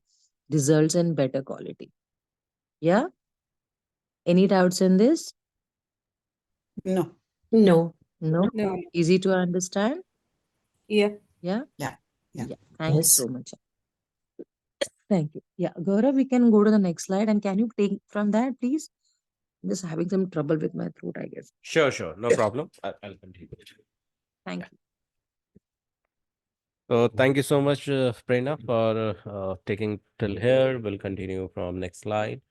results in better quality. Yeah, any doubts in this? No. No. No. No. Easy to understand? Yeah. Yeah. Yeah. Yeah, thank you Yes. so much. Thank you. Yeah, Gaurav, we can go to the next slide, and can you take from that, please? I'm just having some trouble with my throat, I guess. Sure, no problem. I'll continue. Thank you. So thank you so much, Prerna, for taking till here. We'll continue from next slide.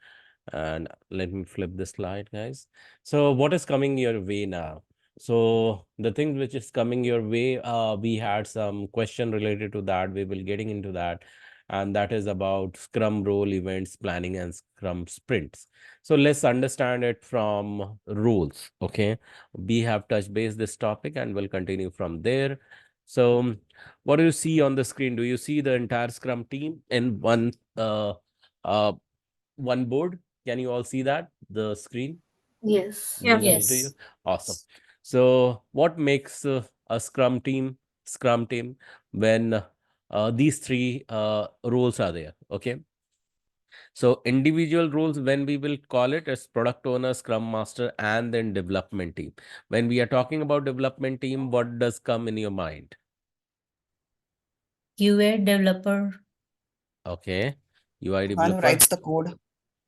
And let me flip this slide, guys. So what is coming your way now? So the thing which is coming your way, we had some question related to that. We will getting into that. And that is about Scrum role events, planning, and Scrum sprints. So let's understand it from rules. Okay. We have touched base this topic and we'll continue from there. So what do you see on the screen? Do you see the entire Scrum team in one board? Can you all see that, the screen? Yes. Yeah. Visible to you? Awesome. So what makes a Scrum team when these three roles are there? Okay. So individual roles, when we will call it as product owner, Scrum master, and then development team. When we are talking about development team, what does come in your mind? QA developer, Okay. UI One who developer, writes the code.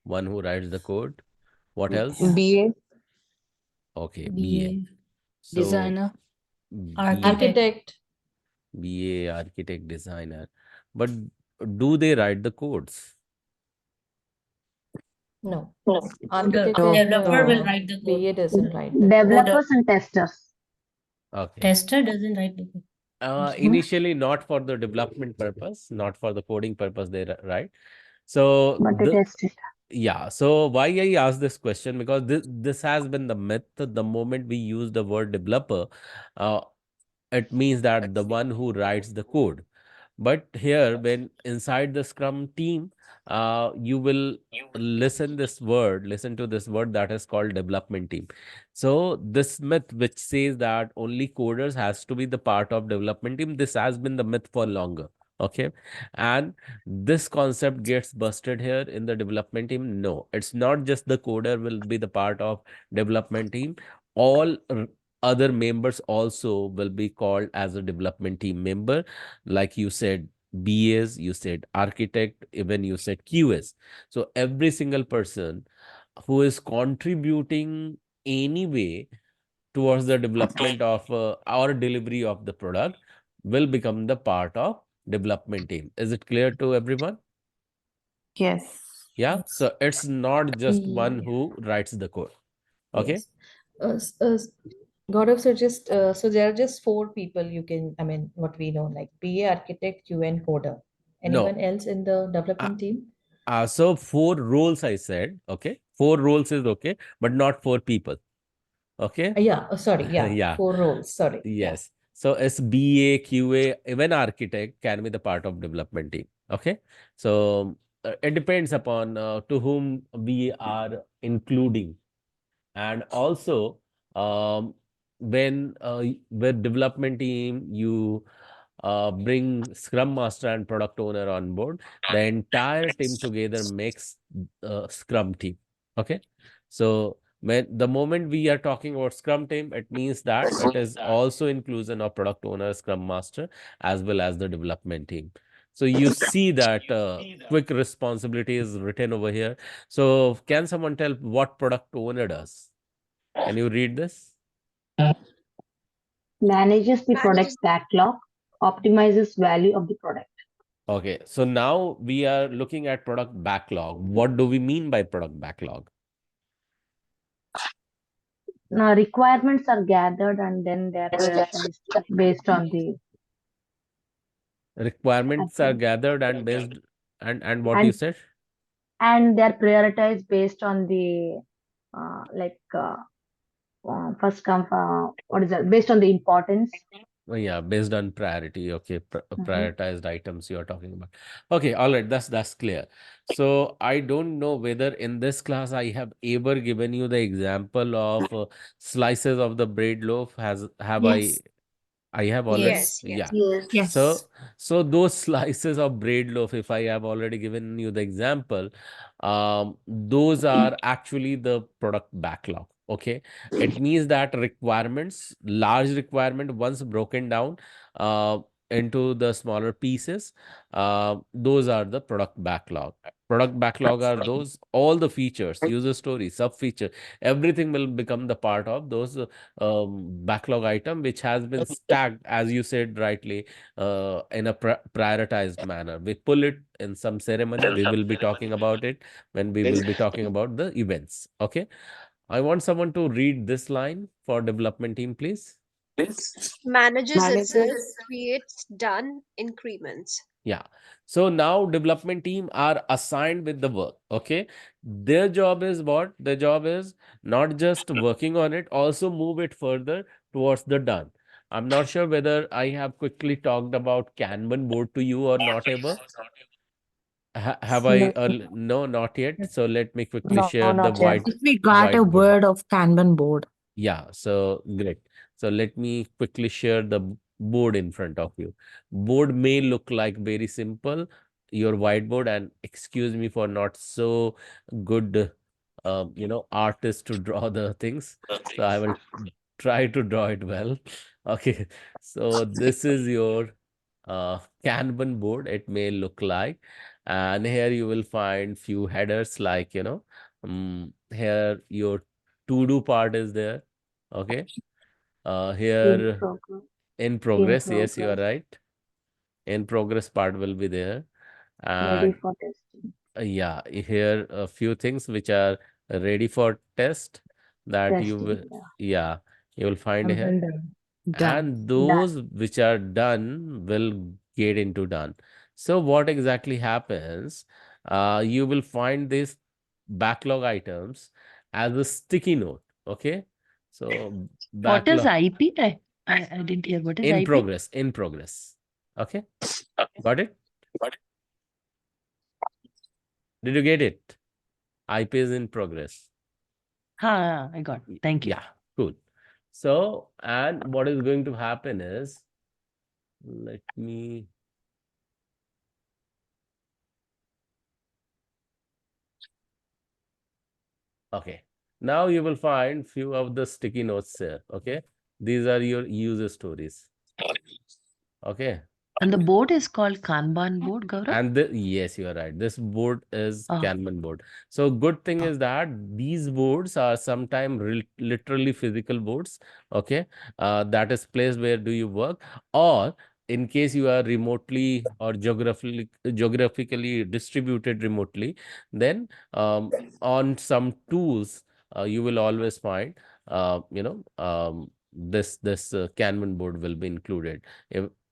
one who writes the code. What else? Yeah. BA, Okay, BA. BA, So designer, architect. BA, architect, designer. But do they write the codes? No. no, The Architect no, and developer will write the code. BA doesn't write the code. developers and testers. Okay. Tester doesn't write the code. Initially, not for the development purpose, not for the coding purpose, they write. So But they test it. yeah. So why I ask this question? Because this has been the myth. The moment we use the word developer, uh, it means that the one who writes the code. But here, when inside the Scrum team, you will listen to this word that is called development team. So this myth which says that only coders has to be the part of development team, this has been the myth for longer. Okay. And this concept gets busted here in the development team. No, it's not just the coder will be the part of development team. All other members also will be called as a development team member. Like you said, BAs, you said architect, even you said QS. So every single person who is contributing anyway towards the development of our delivery of the product will become the part of development team. Is it clear to everyone? Yes. Yeah. Yes. So it's not just one Yeah. who writes the code. Okay. Yes. Gaurav, so there are just four people you can, I mean, what we know, like BA, architect, QA, and coder. No. Anyone else in the Uh, development team? so 4 roles I said. Okay. 4 roles is okay, but not 4 people. Okay. Yeah, sorry, yeah, Yeah. four roles, sorry, yeah. Yes. So it's BA, QA, even architect can be the part of development team. Okay. So it depends upon to whom we are including. And also, when with development team, you bring Scrum Master and Product Owner on board, the entire team together makes Scrum team. Okay. So when the moment we are talking about Scrum team, it means that it is also inclusion of Product Owner, Scrum Master, as well as the development team. So you see that quick responsibility is written over here. So can someone tell what product owner does? Can you read this? Manages the product backlog, optimizes value of the product. Okay, so now we are looking at product backlog. What do we mean by product backlog? Now, requirements are gathered and then they are prioritized based on the Requirements are actually, gathered and based and what you and said? and they are prioritized based on the like first come what is that based on the importance. Oh, yeah, based on priority. Okay, Mhm. prioritized items you are talking about. Okay, all right, that's clear. So I don't know whether in this class I have ever given you the example of slices of the bread loaf. Have Yes. I have already? Yes. Yeah. Yes. So those slices of bread loaf, if I have already given you the example, those are actually the product backlog. Okay. It means that requirements, large requirement, once broken down uh, into the smaller pieces, those are the product backlog. Product backlog are those all the features, user stories, sub feature, everything will become the part of those backlog item which has been stacked, as you said rightly, in a prioritized manner. We pull it in some ceremony. We will be talking about it when we will be talking about the events. Okay. I want someone to read this line for development team, please. Manages itself, creates done increments. Yeah. So now development team are assigned with the work. Okay. Their job is what? Their job is not just working on it, also move it further towards the done. I'm not sure whether I have quickly talked about Kanban board to you or not ever. Have I? No, No, not yet. So let me quickly no, share the not yet. We got a whiteboard. word of Kanban board. Yeah, so great. So let me quickly share the board in front of you. Board may look like very simple, your whiteboard, and excuse me for not so good, artist to draw the things. So I will try to draw it well. Okay, so this is your Kanban board. It may look like, and here you will find few headers like, here your to-do part is there. Okay. In Here progress. in In progress, yes, you are progress. right. In progress part will be there. Ready And for testing. yeah, here a few things which are ready for test that you will, Testing. Yeah. yeah, you will find And here. then done. Done. And Done. those which are done will get into done. So what exactly happens? You will find these backlog items as a sticky note. Okay. So What is backlog IP? I didn't hear. What is in IP? progress, in progress. Okay. Got it? Did you get it? IP is in progress. I got it. Thank you. Yeah, cool. So, and what is going to happen is, let me, okay. Now you will find few of the sticky notes here. Okay. These are your user stories. Okay. And the board is called Kanban board, Gaurav? And yes, you are right. This board is Ah. Kanban board. So good thing is that these boards are sometimes literally physical boards. Okay. That is place where do you work, or in case you are remotely or geographically distributed remotely, then on some tools you will always find this Kanban board will be included.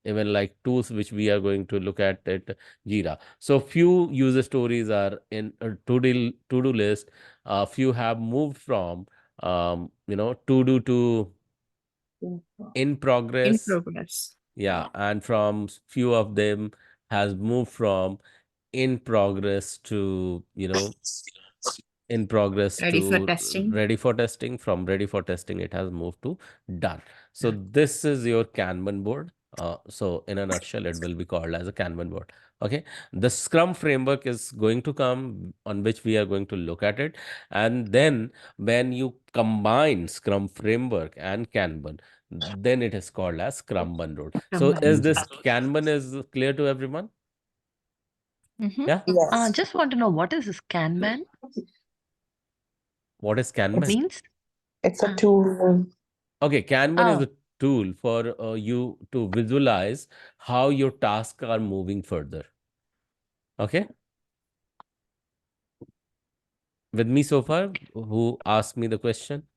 Even like tools which we are going to look at Jira. So few user stories are in a to-do list. Few have moved from to do to in In progress. progress. Yeah, and from few of them has moved from in progress to in progress Ready for to testing. ready for testing. From ready for testing, it has moved to done. So this is your Kanban board. So in a nutshell, it will be called as a Kanban board. Okay. The Scrum framework is going to come on which we are going to look at it. And then when you combine Scrum framework and Kanban, then it is called as Scrum board. So is Kanban. this Kanban is clear to everyone? Yeah. Yes. Just want to know, what is this Kanban? What is It Kanban? means? It's a Uh, tool. Okay, Kanban is oh, a tool for you to visualize how your tasks are moving further. Okay. With me so far, who asked me the question?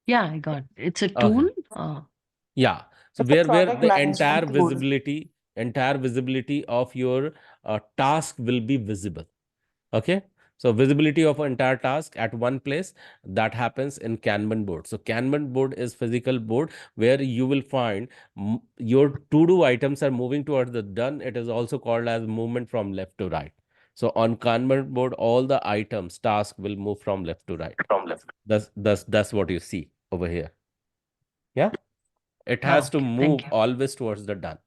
yeah, I got it. It's a Okay. tool. Yeah. So It's a where project the entire management tool. visibility of your task will be visible. Okay. So visibility of an entire task at one place, that happens in Kanban board. So Kanban board is physical board where you will find your to-do items are moving towards the done. It is also called as movement from left to right. So on Kanban board, all the items, task will move from left to right. That's what you see over here. Yeah. It has to Okay, thank move you. always towards the done.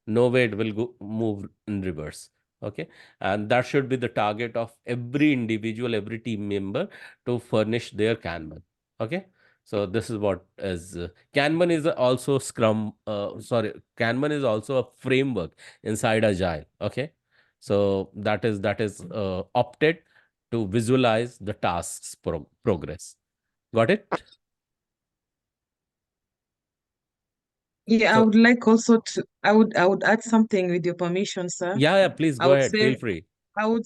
No way it will go move in reverse. Okay. And that should be the target of every individual, every team member, to furnish their Kanban. Okay. So this is what is Kanban is also Scrum. Kanban is also a framework inside Agile. Okay. So that is opted to visualize the tasks progress. Got it? Yeah, I So would like also to I would add something with your permission, sir. yeah, please I go would ahead. Feel say free. I would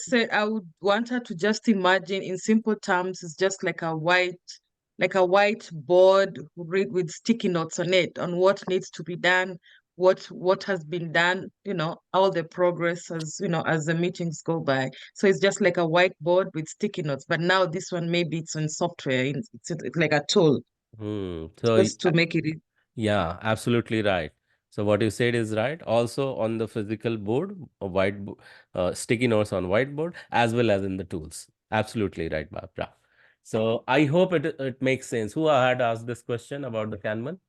want her to just imagine in simple terms, it's just like a white board with sticky notes on it on what needs to be done, what has been done, all the progress as the meetings go by. So it's just like a whiteboard with sticky notes. But now this one, maybe it's on software, it's like a tool So just to make it. yeah, absolutely right. So what you said is right. Also on the physical board, a sticky notes on whiteboard, as well as in the tools. Absolutely right, Barbara. So I hope it makes sense. Who had asked this question about the Kanban?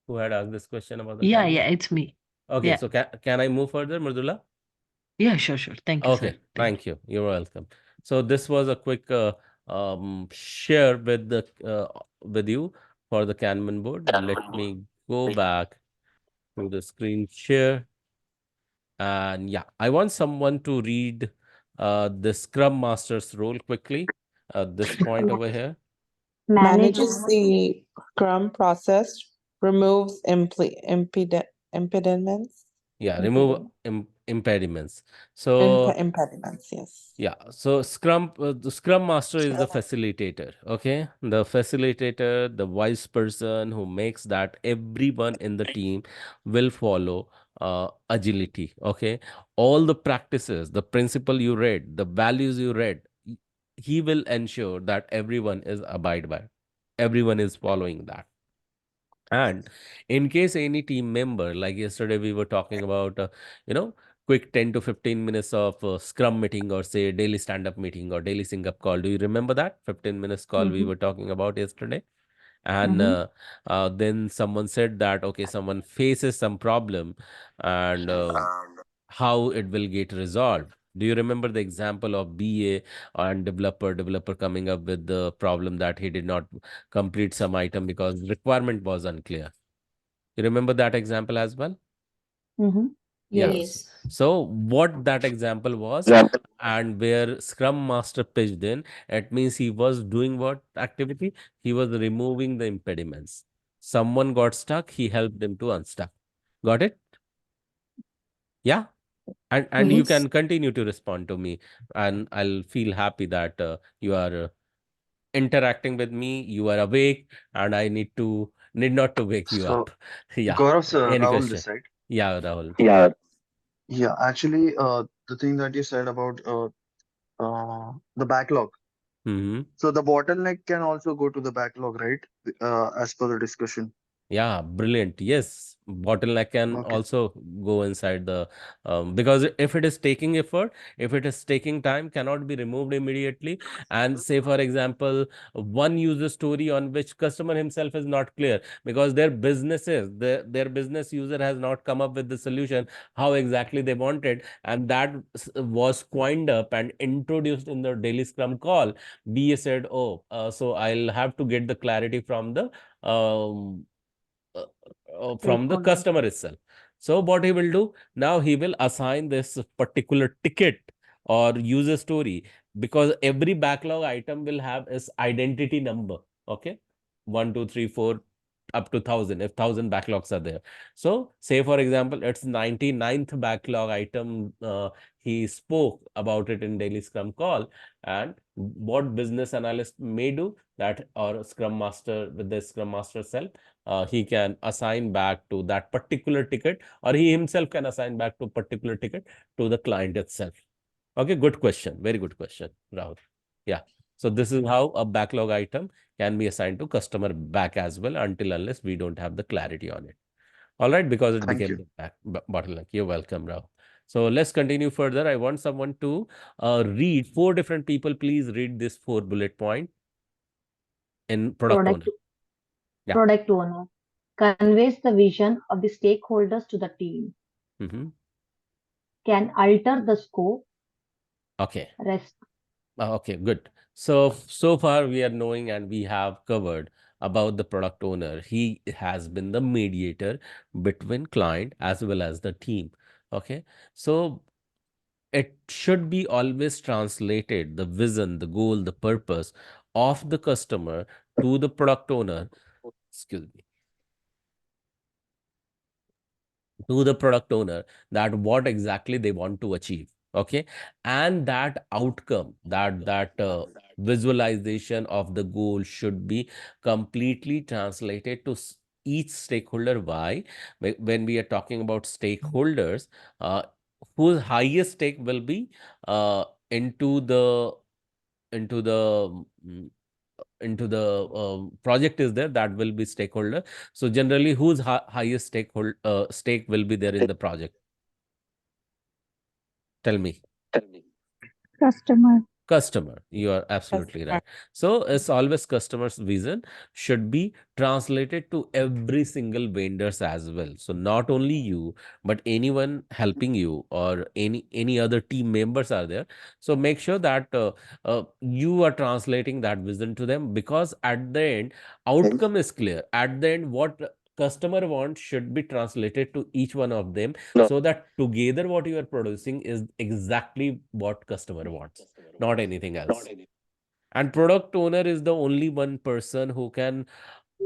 Who had asked this question about the Yeah, Kanban? yeah, it's me. Okay, Yeah, so can I move further, Mridula? yeah, sure. Thank you, sir. Okay, thank you. You're welcome. So this was a quick share with you for the Kanban board. Let me go back to the screen share. And yeah, I want someone to read the Scrum Master's role quickly. This point over here. Manages the Scrum process, removes impediments. Yeah, remove Impediment. impediments. So Impediments, yes. yeah, so the Scrum Master is the facilitator, okay? The facilitator, the wise person who makes that everyone in the team will follow agility, okay? All the practices, the principle you read, the values you read, he will ensure that everyone is abide by, everyone is following that. And in case any team member, like yesterday, we were talking about, you know, quick 10 to 15 minutes of Scrum meeting, or say daily stand up meeting or daily sync up call. Do you remember that 15 minutes call we were talking about yesterday? And then someone said that, okay, someone faces some problem, and how it will get resolved. Do you remember the example of BA and developer coming up with the problem that he did not complete some item because requirement was unclear? You remember that example as well? Mm-hmm. Yeah. Yes. Yes. So what that example was, and where Scrum Master pitched in, it means he was doing what activity? He was removing the impediments. Someone got stuck, he helped them to unstuck. Got it? Yeah. And you Yes. can continue to respond to me, and I'll feel happy that you are interacting with me, you are awake, and I need not to wake you So, up. Yeah. Gaurav sir, Any Rahul this question? side. Yeah, Rahul. Yeah, actually, the thing that you said about the backlog. Mm-hmm. So the bottleneck can also go to the backlog, right? As per the discussion. Yeah, brilliant. Yes, bottleneck can Okay. also go inside the because if it is taking effort, if it is taking time, cannot be removed immediately. And say, for example, one user story on which customer himself is not clear because their business user has not come up with the solution how exactly they wanted, and that was coined up and introduced in the daily Scrum call. BA said, "Oh, so I'll have to get the clarity from the." from the Stakeholder. customer itself. So what he will do now, he will assign this particular ticket or user story, because every backlog item will have its identity number. Okay, 1, 2, 3, 4 up to 1,000 if 1,000 backlogs are there. So say for example, it's 99th backlog item. He spoke about it in daily Scrum call, and what business analyst may do that, or Scrum Master with the Scrum Master self, he can assign back to that particular ticket, or he himself can assign back to particular ticket to the client itself. Okay, good question. Very good question, Rahul. Yeah. So this is how a backlog item can be assigned to customer back as well, until unless we don't have the clarity on it. All right, because it Thank became you. the bottleneck. You're welcome, Rahul. So let's continue further. I want someone to read 4 different people. Please read this 4 bullet point in product owner. Product, Yeah. product owner conveys the vision of the stakeholders to the team, Mm-hmm. can alter the scope, Okay. rest, Okay, good. So far we are knowing and we have covered about the product owner. He has been the mediator between client as well as the team. Okay. So it should be always translated, the vision, the goal, the purpose of the customer to the product owner. Excuse me. To the product owner, that what exactly they want to achieve. Okay, and that outcome, that visualization of the goal should be completely translated to each stakeholder. Why? When we are talking about stakeholders, uh, whose highest stake will be into the into the mm, into the project is there, that will be stakeholder. So generally, whose highest stake will be there in the project? Tell me. Customer. Customer, you are absolutely right. So it's always customer's vision should be translated to every single vendors as well. So not only you, but anyone helping you or any other team members are there. So make sure that you are translating that vision to them, because at the end, outcome is clear. At the end, what customer wants should be translated to each one of them, so that together what you are producing is exactly what customer wants, not anything else. And product owner is the only one person who can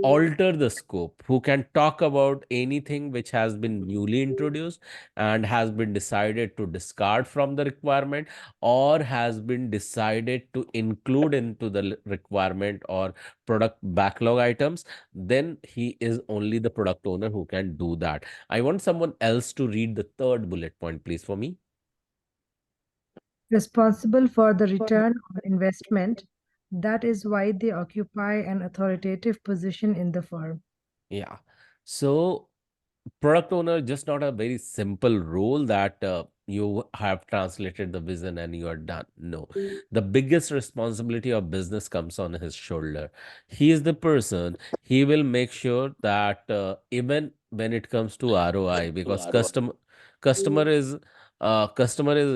alter the scope, who can talk about anything which has been newly introduced and has been decided to discard from the requirement, or has been decided to include into the requirement or product backlog items. Then he is only the product owner who can do that. I want someone else to read the 3rd bullet point, please, for me. Responsible for the return on investment. That is why they occupy an authoritative position in the firm. Yeah. So product owner just not a very simple role that you have translated the vision and you are done. No, the biggest responsibility of business comes on his shoulder. He is the person, he will make sure that even when it comes to ROI, because customer is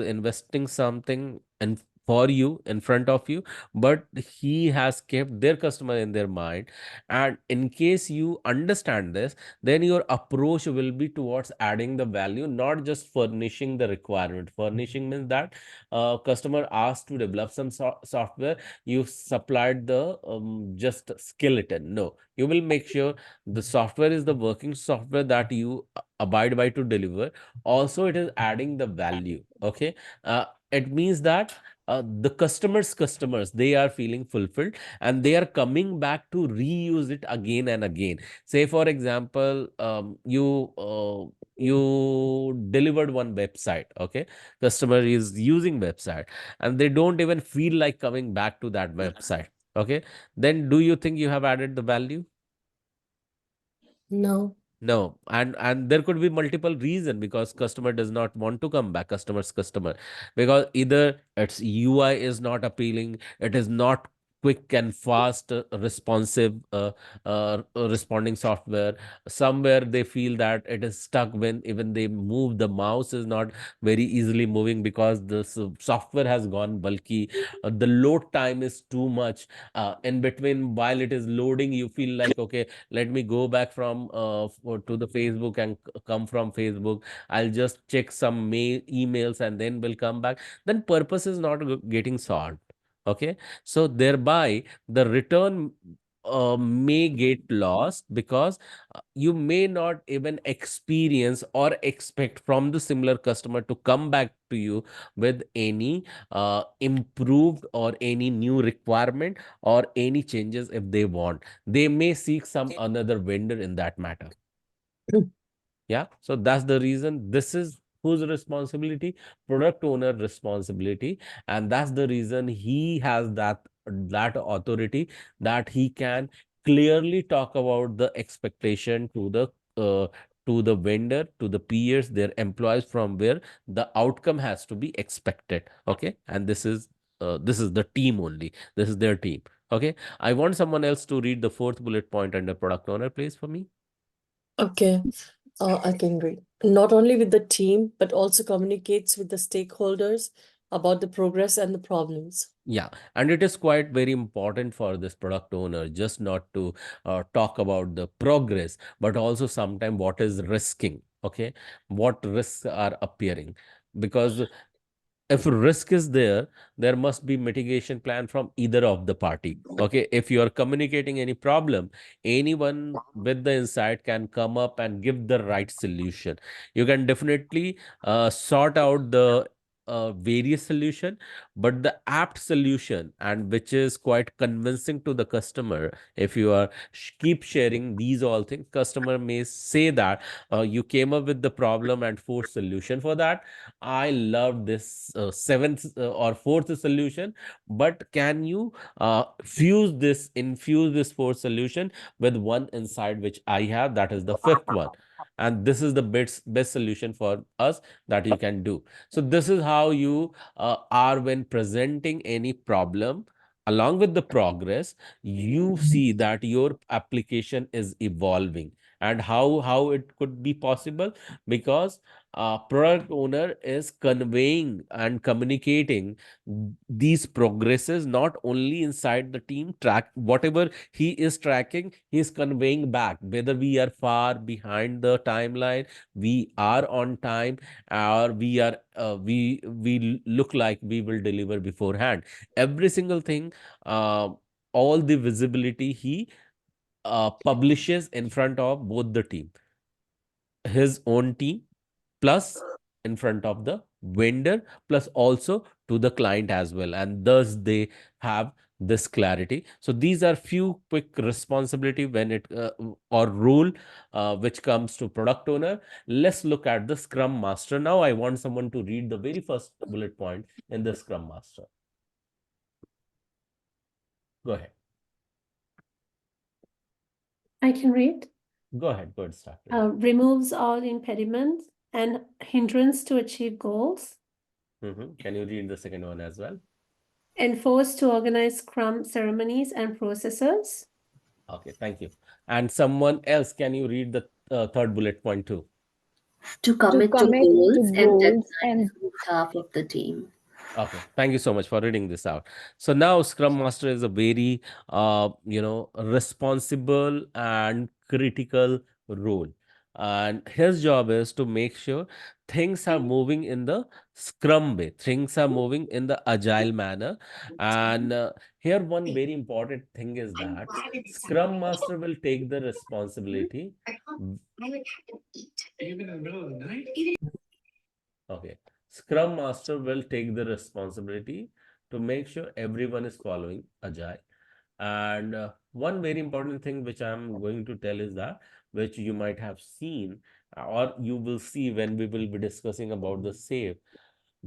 investing something and for you in front of you, but he has kept their customer in their mind. And in case you understand this, then your approach will be towards adding the value, not just furnishing the requirement. Furnishing means that customer asked to develop some software, you supplied the just skeleton. No, you will make sure the software is the working software that you abide by to deliver. Also, it is adding the value. Okay, it means that the customers, they are feeling fulfilled, and they are coming back to reuse it again and again. Say for example, you delivered one website. Okay, customer is using website and they don't even feel like coming back to that website. Okay, then do you think you have added the value? No. No, and there could be multiple reason, because customer does not want to come back. Customer, because either its UI is not appealing, it is not quick and fast responsive responding software. Somewhere they feel that it is stuck when even they move, the mouse is not very easily moving because the software has gone bulky. The load time is too much. In between, while it is loading, you feel like, okay, let me go back from to the Facebook and come from Facebook. I'll just check some emails and then will come back. Then purpose is not getting solved. Okay, so thereby the return may get lost because you may not even experience or expect from the similar customer to come back to you with any improved or any new requirement or any changes if they want. They may seek some another vendor in that matter. Yeah, so that's the reason. This is whose responsibility? Product owner responsibility. And that's the reason he has that authority, that he can clearly talk about the expectation to the vendor, to the peers, their employees, from where the outcome has to be expected. Okay, and this is the team only. This is their team. Okay, I want someone else to read the fourth bullet point under product owner, please, for me. Okay, I can read. Not only with the team, but also communicates with the stakeholders about the progress and the problems. Yeah, and it is quite very important for this product owner just not to talk about the progress, but also sometimes what is risking. Okay, what risks are appearing, because if risk is there, there must be mitigation plan from either of the party. Okay, if you are communicating any problem, anyone with the insight can come up and give the right solution. You can definitely sort out the various solution, but the apt solution and which is quite convincing to the customer, if you are keep sharing these all things, customer may say that you came up with the problem and fourth solution for that. I love this seventh or fourth solution, but can you infuse this fourth solution with one insight which I have, that is the fifth one. And this is the best solution for us that you can do. So this is how you are when presenting any problem along with the progress. You see that your application is evolving, and how it could be possible, because product owner is conveying and communicating these progresses not only inside the team. Track whatever he is tracking, he is conveying back, whether we are far behind the timeline, we are on time, or we look like we will deliver beforehand. Every single thing, uh, all the visibility he publishes in front of both the team, his own team, plus in front of the vendor, plus also to the client as well, and thus they have this clarity. So these are few quick responsibility when it or rule which comes to product owner. Let's look at the scrum master now. I want someone to read the very first bullet point in the scrum master. Go ahead. I can read. Go ahead, start. Removes all impediments and hindrance to achieve goals. Can you read the second one as well? Enforce to organize Scrum ceremonies and processes. Okay, thank you. And someone else, can you read the third bullet point too? To commit to goals and deadlines on behalf of the team. Okay, thank you so much for reading this out. So now Scrum Master is a very, responsible and critical role. And his job is to make sure things are moving in the Scrum way, things are moving in the agile manner. And here one very important thing is that Scrum Master will take the responsibility. Okay. Scrum Master will take the responsibility to make sure everyone is following Agile. And one very important thing which I'm going to tell is that, which you might have seen or you will see when we will be discussing about the SAFe,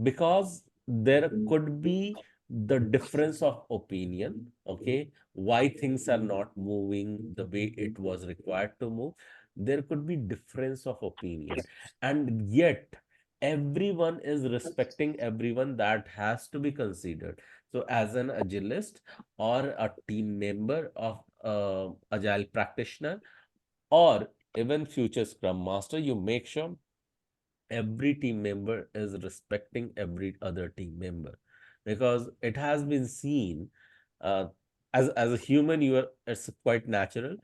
because there could be the difference of opinion, okay, why things are not moving the way it was required to move. There could be difference of opinion, and yet everyone is respecting everyone. That has to be considered. So as an agilist or a team member of agile practitioner or even future scrum master, you make sure every team member is respecting every other team member, because it has been seen, uh, as a human, it's quite natural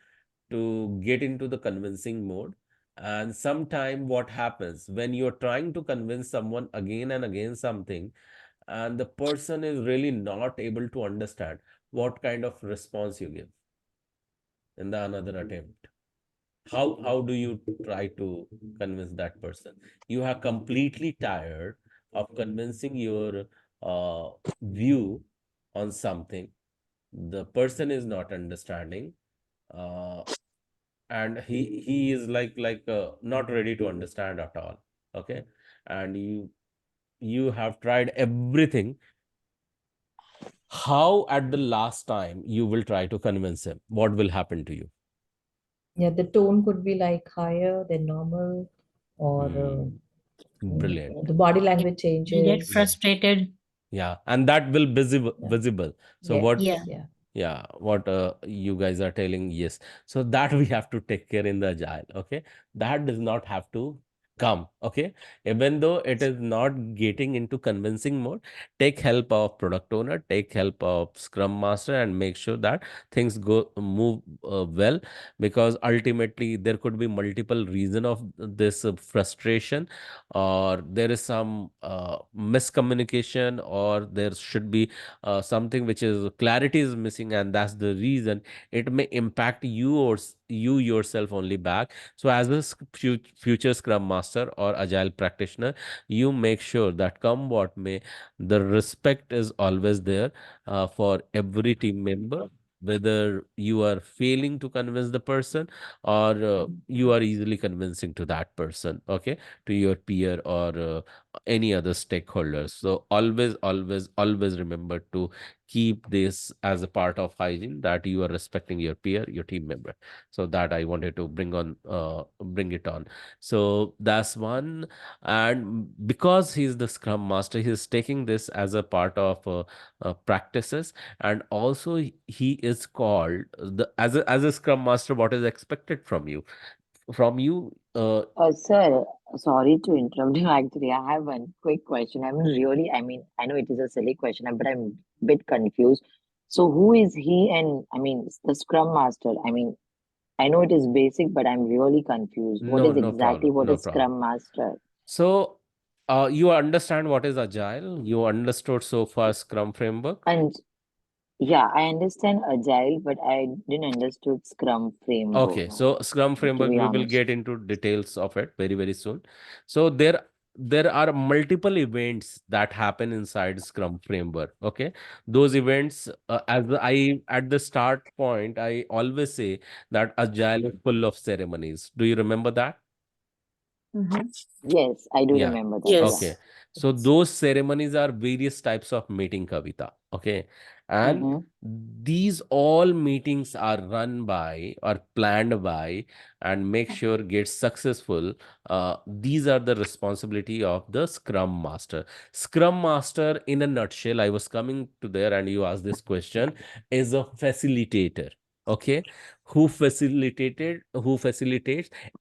to get into the convincing mode. And sometime what happens when you're trying to convince someone again and again something, and the person is really not able to understand, what kind of response you give in the another attempt? How do you try to convince that person? You are completely tired of convincing your view on something. The person is not understanding, uh, and he is like not ready to understand at all. Okay, and you have tried everything. How at the last time you will try to convince him? What will happen to you? Yeah, the tone could be like higher than normal, or Brilliant. the body language You get changes. frustrated. Yeah, and that will visible. So Yeah, what? Yeah. yeah. Yeah, what you guys are telling, yes. So that we have to take care in the agile. Okay, that does not have to come. Okay, even though it is not getting into convincing mode, take help of product owner, take help of scrum master, and make sure that things go move well, because ultimately there could be multiple reason of this frustration, or there is some miscommunication, or there should be something which is clarity is missing, and that's the reason it may impact you, or you yourself only back. So as a future scrum master or agile practitioner, you make sure that come what may, the respect is always there for every team member, whether you are failing to convince the person, or you are easily convincing to that person, okay, to your peer, or any other stakeholders. So always remember to keep this as a part of hygiene, that you are respecting your peer, your team member. So that I wanted to bring it on. So that's one. And because he's the scrum master, he's taking this as a part of practices. And also he is called the as a scrum master, what is expected from you. Sir, sorry to interrupt you. Actually, I have one quick question. I know it is a silly question, but I'm a bit confused. So, who is he? And the Scrum Master. I know it is basic, but I'm really confused. What No, is no exactly problem. what No is problem. Scrum Master? So, you understand what is agile? You understood so far Scrum framework? And yeah, I understand Agile, but I didn't understood Scrum framework, Okay, so Scrum to framework, be we will honest. get into details of it very, very soon. So there are multiple events that happen inside Scrum framework. Okay, those events, I at the start point, I always say that agile is full of ceremonies. Do you remember that? Yes, I do Yeah. remember that. Yeah. Okay. So those ceremonies are various types of meeting, Kavita. Okay. And Mm-hmm. these all meetings are run by or planned by and make sure get successful. These are the responsibility of the Scrum Master. Scrum Master, in a nutshell, I was coming to there and you asked this question, is a facilitator. Okay. Who facilitates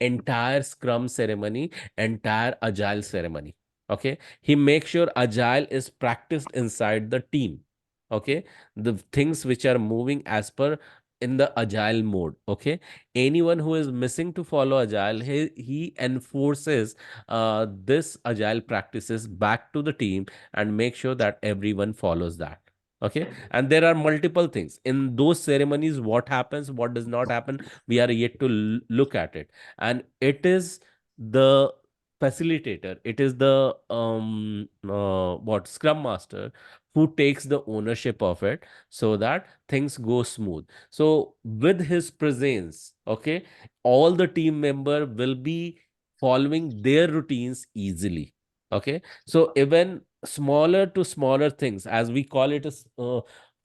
entire Scrum ceremony, entire agile ceremony. Okay, he makes sure agile is practiced inside the team. Okay, the things which are moving as per in the agile mode. Okay, anyone who is missing to follow agile, he enforces this agile practices back to the team and make sure that everyone follows that. Okay, and there are multiple things in those ceremonies. What happens, what does not happen, we are yet to look at it. And it is the facilitator, it is the what scrum master who takes the ownership of it, so that things go smooth. So with his presence, okay, all the team member will be following their routines easily. Okay, so even smaller to smaller things, as we call it, as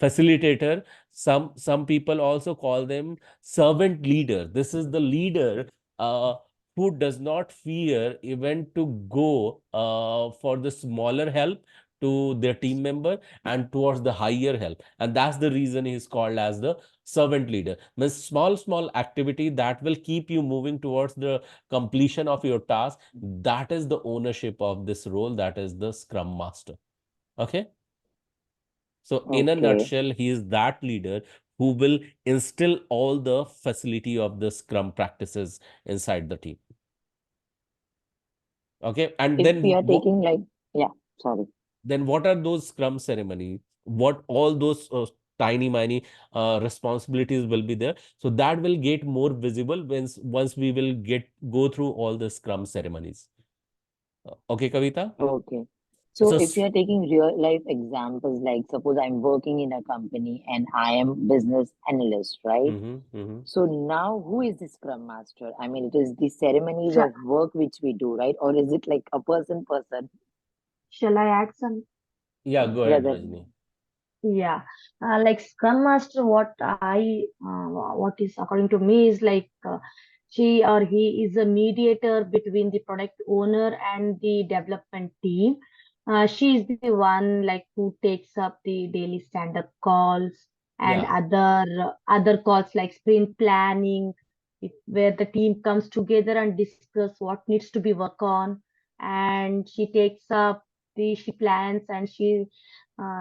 facilitator, some people also call them servant leader. This is the leader who does not fear even to go for the smaller help to their team member and towards the higher help. And that's the reason he's called as the servant leader. Means small activity that will keep you moving towards the completion of your task. That is the ownership of this role. That is the Scrum Master. Okay. So in a Okay. nutshell, he is that leader who will instill all the facility of the Scrum practices inside the team. Okay. And If then we are taking like, yeah, sorry. then what are those Scrum ceremonies? What all those tiny miny responsibilities will be there? So that will get more visible once we will go through all the Scrum ceremonies. Okay, Kavita? Okay. So So if you are taking real life examples, like suppose I'm working in a company and I am business analyst, right? So now who is the Scrum Master? I mean, it is the ceremonies Shall, of work which we do, right? Or is it like a person? shall I add some? yeah, go ahead, Rather, Rajni. Yeah, like Scrum Master, what is according to me is like she or he is a mediator between the product owner and the development team. She is the one like who takes up the daily stand-up calls and Yeah. other calls like sprint planning, where the team comes together and discuss what needs to be worked on, and she plans and she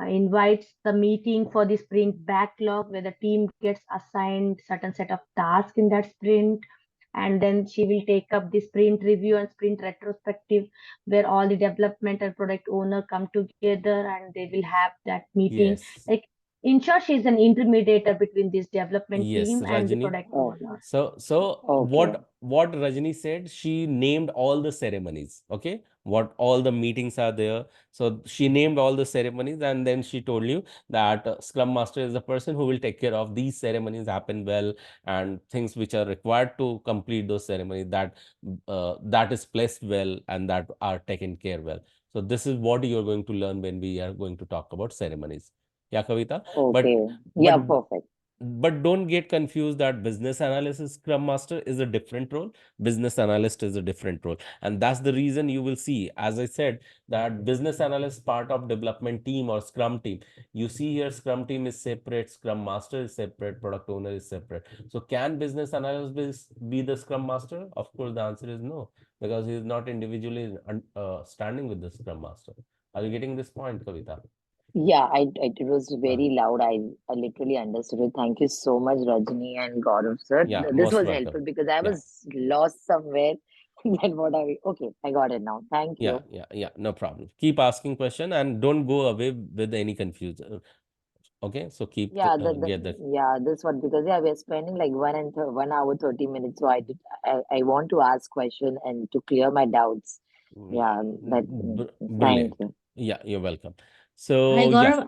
invites the meeting for the sprint backlog where the team gets assigned certain set of tasks in that sprint, and then she will take up the sprint review and sprint retrospective where all the development and product owner come together and they will have that meeting. Yes. Like in short, she's an intermediator between this development Yes, team and the Rajni. product owner. So okay. what Rajni said, she named all the ceremonies. Okay, what all the meetings are there. So she named all the ceremonies, and then she told you that Scrum Master is the person who will take care of these ceremonies happen well, and things which are required to complete those ceremonies, that is placed well and that are taken care well. So this is what you're going to learn when we are going to talk about ceremonies. Yeah, Kavita. But Okay. but Yeah, perfect. but don't get confused that business analysis Scrum Master is a different role. Business analyst is a different role. And that's the reason you will see, as I said, that business analyst part of development team or Scrum team. You see here Scrum team is separate, Scrum Master is separate, product owner is separate. So can business analyst be the Scrum Master? Of course, the answer is no, because he is not individually standing with the Scrum Master. Are you getting this point, Kavita? Yeah, it was very loud. I literally understood it. Thank you so much, Rajni and Gaurav sir. Yeah, This most was welcome. helpful because I Yeah. was lost somewhere. Then what are we? Okay, I got it now. Thank you. Yeah, no problem. Keep asking question and don't go away with any confusion. Okay, so keep Yeah, get the this one because yeah, we're spending like 1 hour 30 minutes. So I want to ask question and to clear my doubts. Yeah, thank brilliant. you. Yeah, you're welcome. Hi, So yeah,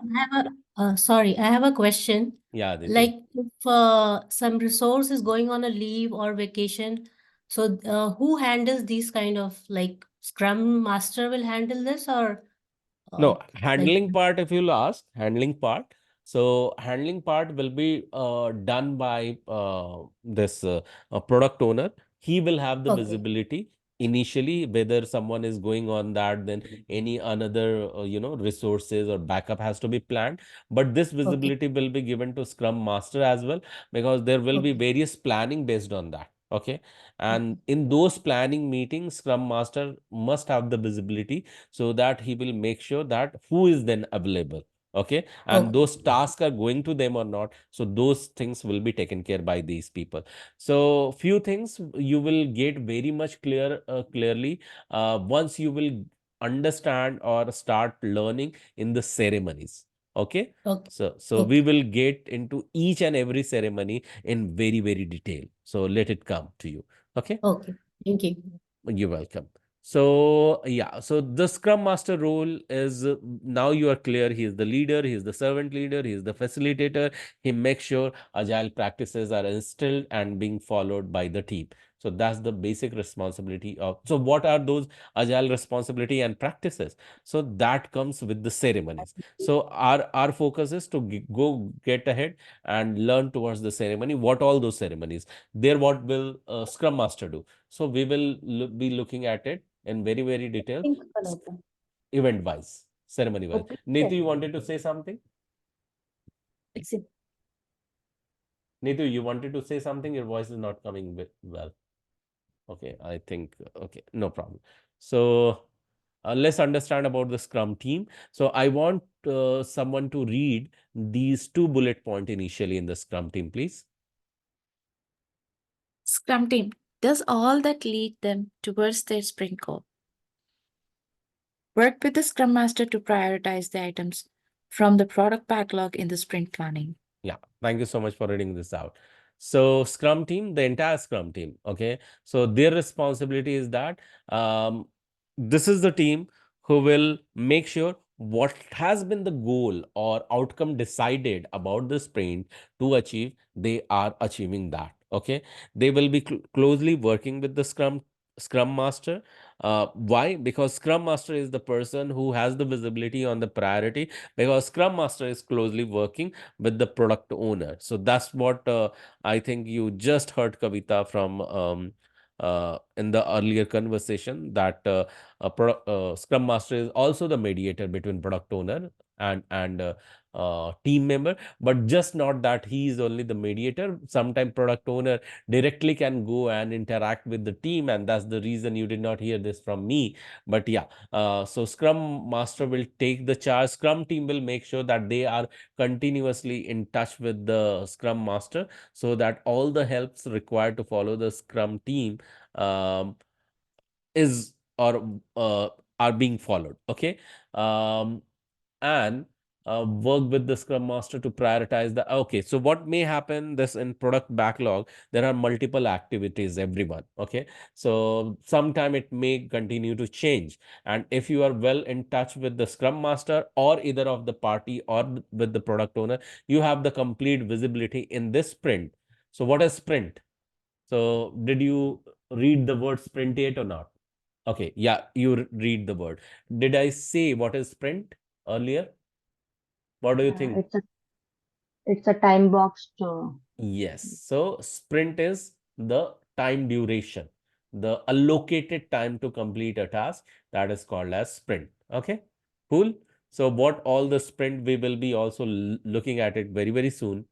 Gaurav. I have a question. yeah, Aditi. Like if some resource is going on a leave or vacation, so who handles these kind of like Scrum Master will handle this or No, like handling part, if you'll ask, handling part. So handling part will be done by this product owner. He will have the okay, visibility initially, whether someone is going on that, then any another, resources or backup has to be planned. But this okay, visibility will be given to Scrum Master as well, because there will be okay, various planning based on that. Okay. And okay, in those planning meetings, Scrum Master must have the visibility so that he will make sure that who is then available. Okay, and okay, those tasks are going to them or not, so those things will be taken care by these people. So few things you will get very much clearly once you will understand or start learning in the ceremonies. Okay, okay, so we okay, will get into each and every ceremony in very detail, so let it come to you. Okay, okay. Thank you. you're welcome. So, yeah, so the Scrum Master role is now you are clear. He is the leader, he is the servant leader, he is the facilitator. He makes sure agile practices are instilled and being followed by the team. So, that's the basic responsibility of. So, what are those agile responsibility and practices? So, that comes with the ceremonies. So, our focus is to go get ahead and learn towards the ceremony. What all those ceremonies? There, what will Scrum Master do? So we will be looking at it in very detail, Pink color. event wise. ceremony wise. Okay. Neetu, you wanted to say something? Neetu, you wanted to say something? Your voice is not coming well. Okay, I think, okay, no problem. So let's understand about the Scrum team. So I want someone to read these 2 bullet point initially in the Scrum team, please. Scrum team does all that lead them towards their sprint goal. Work with the Scrum Master to prioritize the items from the product backlog in the sprint planning. Yeah, thank you so much for reading this out. So Scrum team, the entire Scrum team, okay. So their responsibility is that this is the team who will make sure what has been the goal or outcome decided about the sprint to achieve, they are achieving that. Okay, they will be closely working with the Scrum Master. Why? Because Scrum Master is the person who has the visibility on the priority, because Scrum Master is closely working with the product owner. So that's what I think you just heard, Kavita, from in the earlier conversation, that Scrum Master is also the mediator between product owner and team member, but just not that he is only the mediator. Sometimes product owner directly can go and interact with the team, and that's the reason you did not hear this from me. But yeah, so Scrum Master will take the charge. Scrum team will make sure that they are continuously in touch with the Scrum Master, so that all the helps required to follow the Scrum team um, is or are being followed. Okay. um, and work with the Scrum Master to prioritize the, okay, so what may happen this in product backlog, there are multiple activities, everyone. Okay, so sometime it may continue to change, and if you are well in touch with the Scrum Master or either of the party or with the product owner, you have the complete visibility in this sprint. So what is sprint? So did you read the word sprint yet or not? Okay, yeah, you read the word. Did I say what is sprint earlier? What do you think? It's a time boxed. Yes. So sprint is the time duration, the allocated time to complete a task, that is called as sprint. Okay, cool. So what all the sprint, we will be also looking at it very, very soon.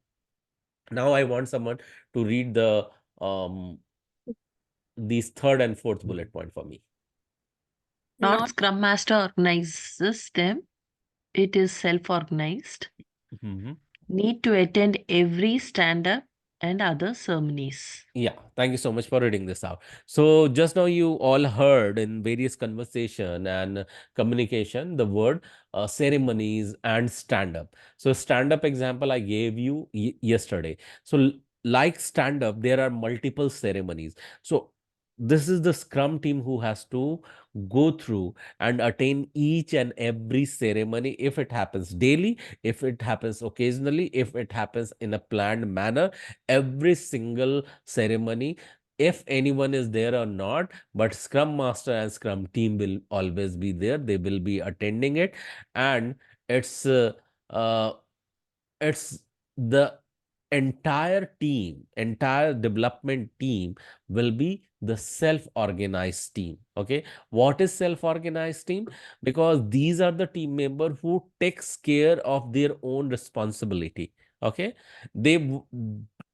Now I want someone to read the these 3rd and 4th bullet point for me. Not Scrum Master organizes them, it is self-organized. Need to attend every stand-up and other ceremonies. Yeah, thank you so much for reading this out. So just now you all heard in various conversation and communication the word ceremonies and stand-up. So stand-up example I gave you yesterday. So like stand-up, there are multiple ceremonies. So this is the Scrum team who has to go through and attain each and every ceremony, if it happens daily, if it happens occasionally, if it happens in a planned manner, every single ceremony, if anyone is there or not, but Scrum Master and Scrum team will always be there. They will be attending it, and it's uh, it's the entire team, entire development team will be the self-organized team. Okay, what is self-organized team? Because these are the team member who takes care of their own responsibility. Okay, they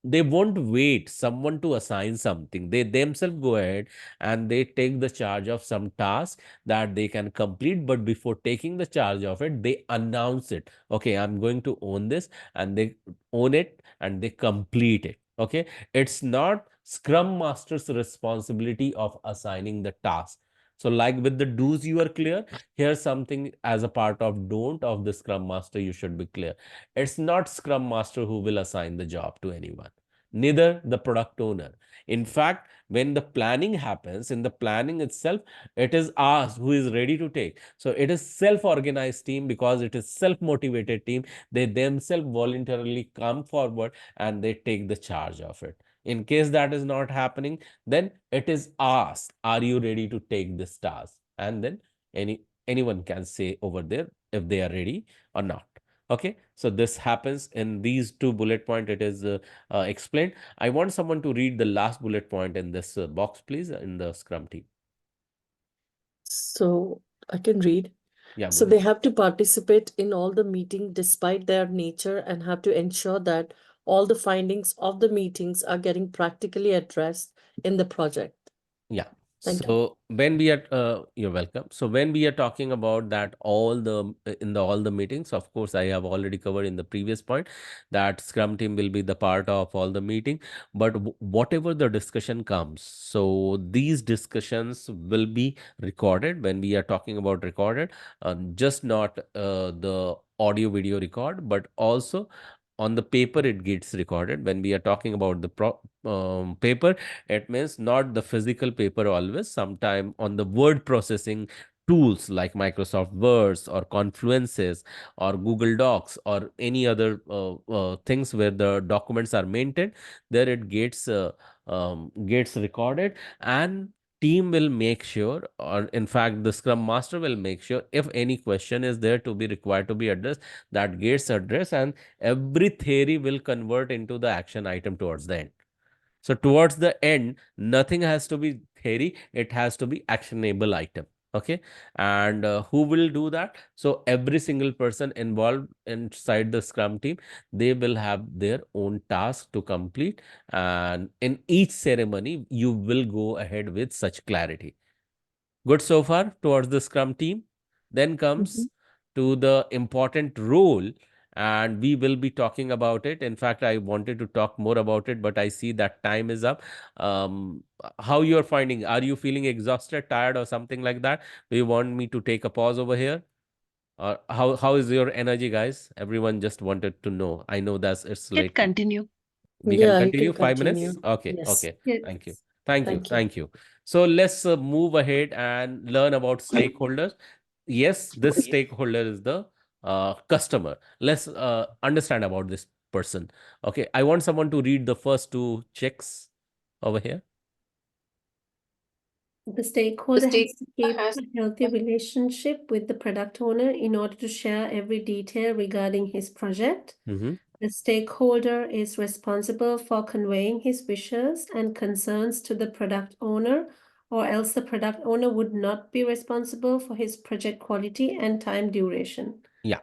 they won't wait someone to assign something. They themselves go ahead and they take the charge of some task that they can complete, but before taking the charge of it, they announce it. Okay, I'm going to own this, and they own it and they complete it. Okay, it's not Scrum Master's responsibility of assigning the task. So like with the do's, you are clear. Here's something as a part of don't of the Scrum Master, you should be clear. It's not Scrum Master who will assign the job to anyone, neither the product owner. In fact, when the planning happens, in the planning itself, it is us who is ready to take. So it is self-organized team, because it is self-motivated team. They themselves voluntarily come forward and they take the charge of it. In case that is not happening, then it is asked, are you ready to take this task? And then anyone can say over there if they are ready or not. Okay, so this happens in these 2 bullet point. It is explained. I want someone to read the last bullet point in this box, please, in the Scrum team. So I can read. Yeah, So Guru. they have to participate in all the meeting despite their nature and have to ensure that all the findings of the meetings are getting practically addressed in the project. Yeah. Thank you. So when we are, you're welcome. So when we are talking about that, all the meetings, of course, I have already covered in the previous point that Scrum team will be the part of all the meeting. But whatever the discussion comes, so these discussions will be recorded. When we are talking about recorded, just not the audio video record, but also on the paper it gets recorded. When we are talking about the paper, it means not the physical paper always. Sometime on the word processing tools like Microsoft Words or Confluences or Google Docs or any other things where the documents are maintained, there it gets recorded, and team will make sure, or in fact the Scrum Master will make sure, if any question is there to be required to be addressed, that gets addressed, and every theory will convert into the action item towards the end. So towards the end, nothing has to be theory, it has to be actionable item. Okay. And who will do that? So every single person involved inside the Scrum team, they will have their own task to complete. And in each ceremony, you will go ahead with such clarity. Good so far towards the Scrum team. Then comes to the important role, and we will be talking about it. In fact, I wanted to talk more about it, but I see that time is up. How you are finding? Are you feeling exhausted, tired, or something like that? Do you want me to take a pause over here? Or how is your energy, guys? Everyone just wanted to know. I know that's it's Can late. continue. We can Yeah, you continue can 5 minutes. continue. Okay, Yes. okay. Yes. Thank you. Thank you. Thank you. Thank you. So let's move ahead and learn about stakeholders. Yes, this stakeholder is the customer. Let's understand about this person. Okay, I want someone to read the first two checks over here. The stakeholder has to keep a healthy relationship with the product owner in order to share every detail regarding his project. The stakeholder is responsible for conveying his wishes and concerns to the product owner, or else the product owner would not be responsible for his project quality and time duration. Yeah.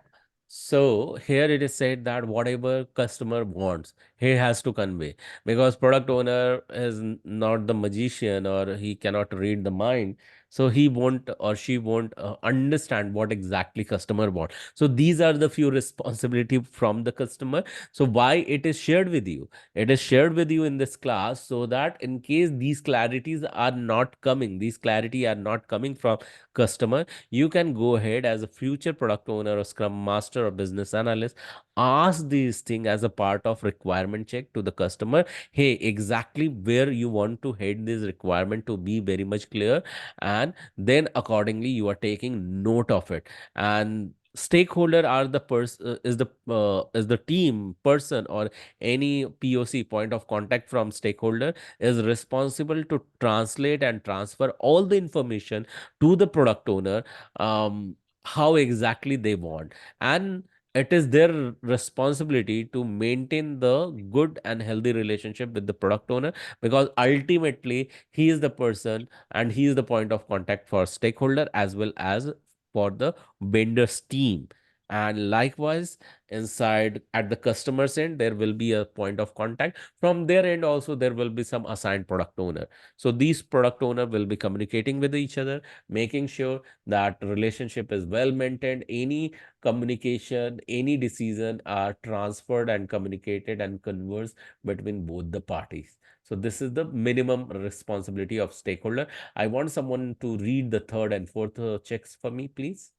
So here it is said that whatever customer wants, he has to convey, because product owner is not the magician, or he cannot read the mind. So he won't or she won't understand what exactly customer want. So these are the few responsibility from the customer. So why it is shared with you? It is shared with you in this class so that in case these clarities are not coming, these clarity are not coming from customer, you can go ahead as a future product owner or Scrum Master or business analyst, ask these things as a part of requirement check to the customer. Hey, exactly where you want to head this requirement to be very much clear, and then accordingly you are taking note of it. And stakeholder are the person is the team person, or any POC, point of contact from stakeholder, is responsible to translate and transfer all the information to the product owner, how exactly they want. And it is their responsibility to maintain the good and healthy relationship with the product owner, because ultimately he is the person and he is the point of contact for stakeholder as well as for the vendor's team. And likewise, inside at the customer's end, there will be a point of contact. From their end also, there will be some assigned product owner. So these product owner will be communicating with each other, making sure that relationship is well maintained. Any communication, any decision are transferred and communicated and conversed between both the parties. So this is the minimum responsibility of stakeholder. I want someone to read the third and fourth checks for me, please.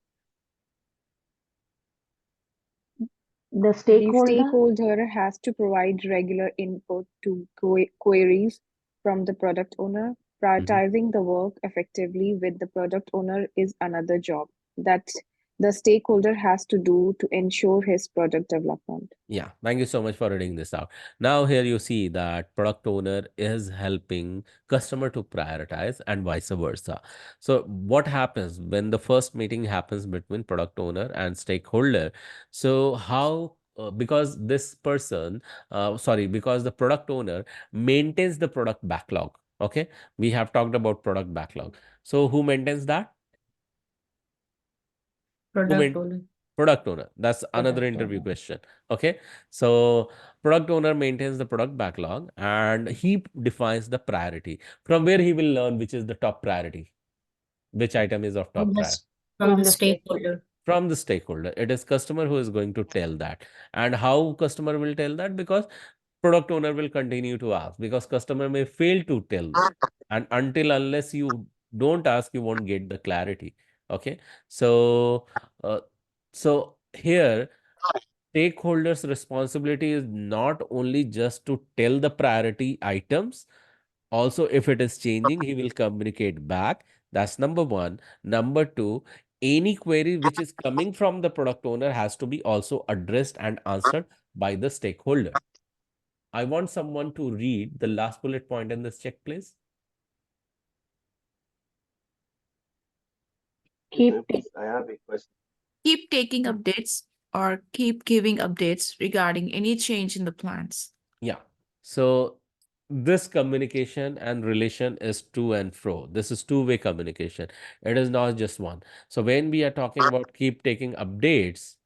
The The stakeholder, stakeholder has to provide regular input to queries from the product owner. Prioritizing the work effectively with the product owner is another job that the stakeholder has to do to ensure his product development. Yeah, thank you so much for reading this out. Now here you see that product owner is helping customer to prioritize and vice versa. So what happens when the first meeting happens between product owner and stakeholder? So how because this person, because the product owner maintains the product backlog. Okay, we have talked about product backlog. So who maintains that? Product owner. Product owner. That's another interview question. Okay. So product owner maintains the product backlog and he defines the priority. From where he will learn which is the top priority, which item is of top priority. From the stakeholder. From the stakeholder. It is customer who is going to tell that. And how customer will tell that? Because product owner will continue to ask, because customer may fail to tell. And unless you don't ask, you won't get the clarity. Okay. So here stakeholders' responsibility is not only just to tell the priority items, also if it is changing, he will communicate back. That's number one. Number two, any query which is coming from the product owner has to be also addressed and answered by the stakeholder. I want someone to read the last bullet point in this check, please. I have a question. Keep taking updates or keep giving updates regarding any change in the plans. Yeah. So this communication and relation is to and fro. This is two-way communication. It is not just one. So when we are talking about keep taking updates,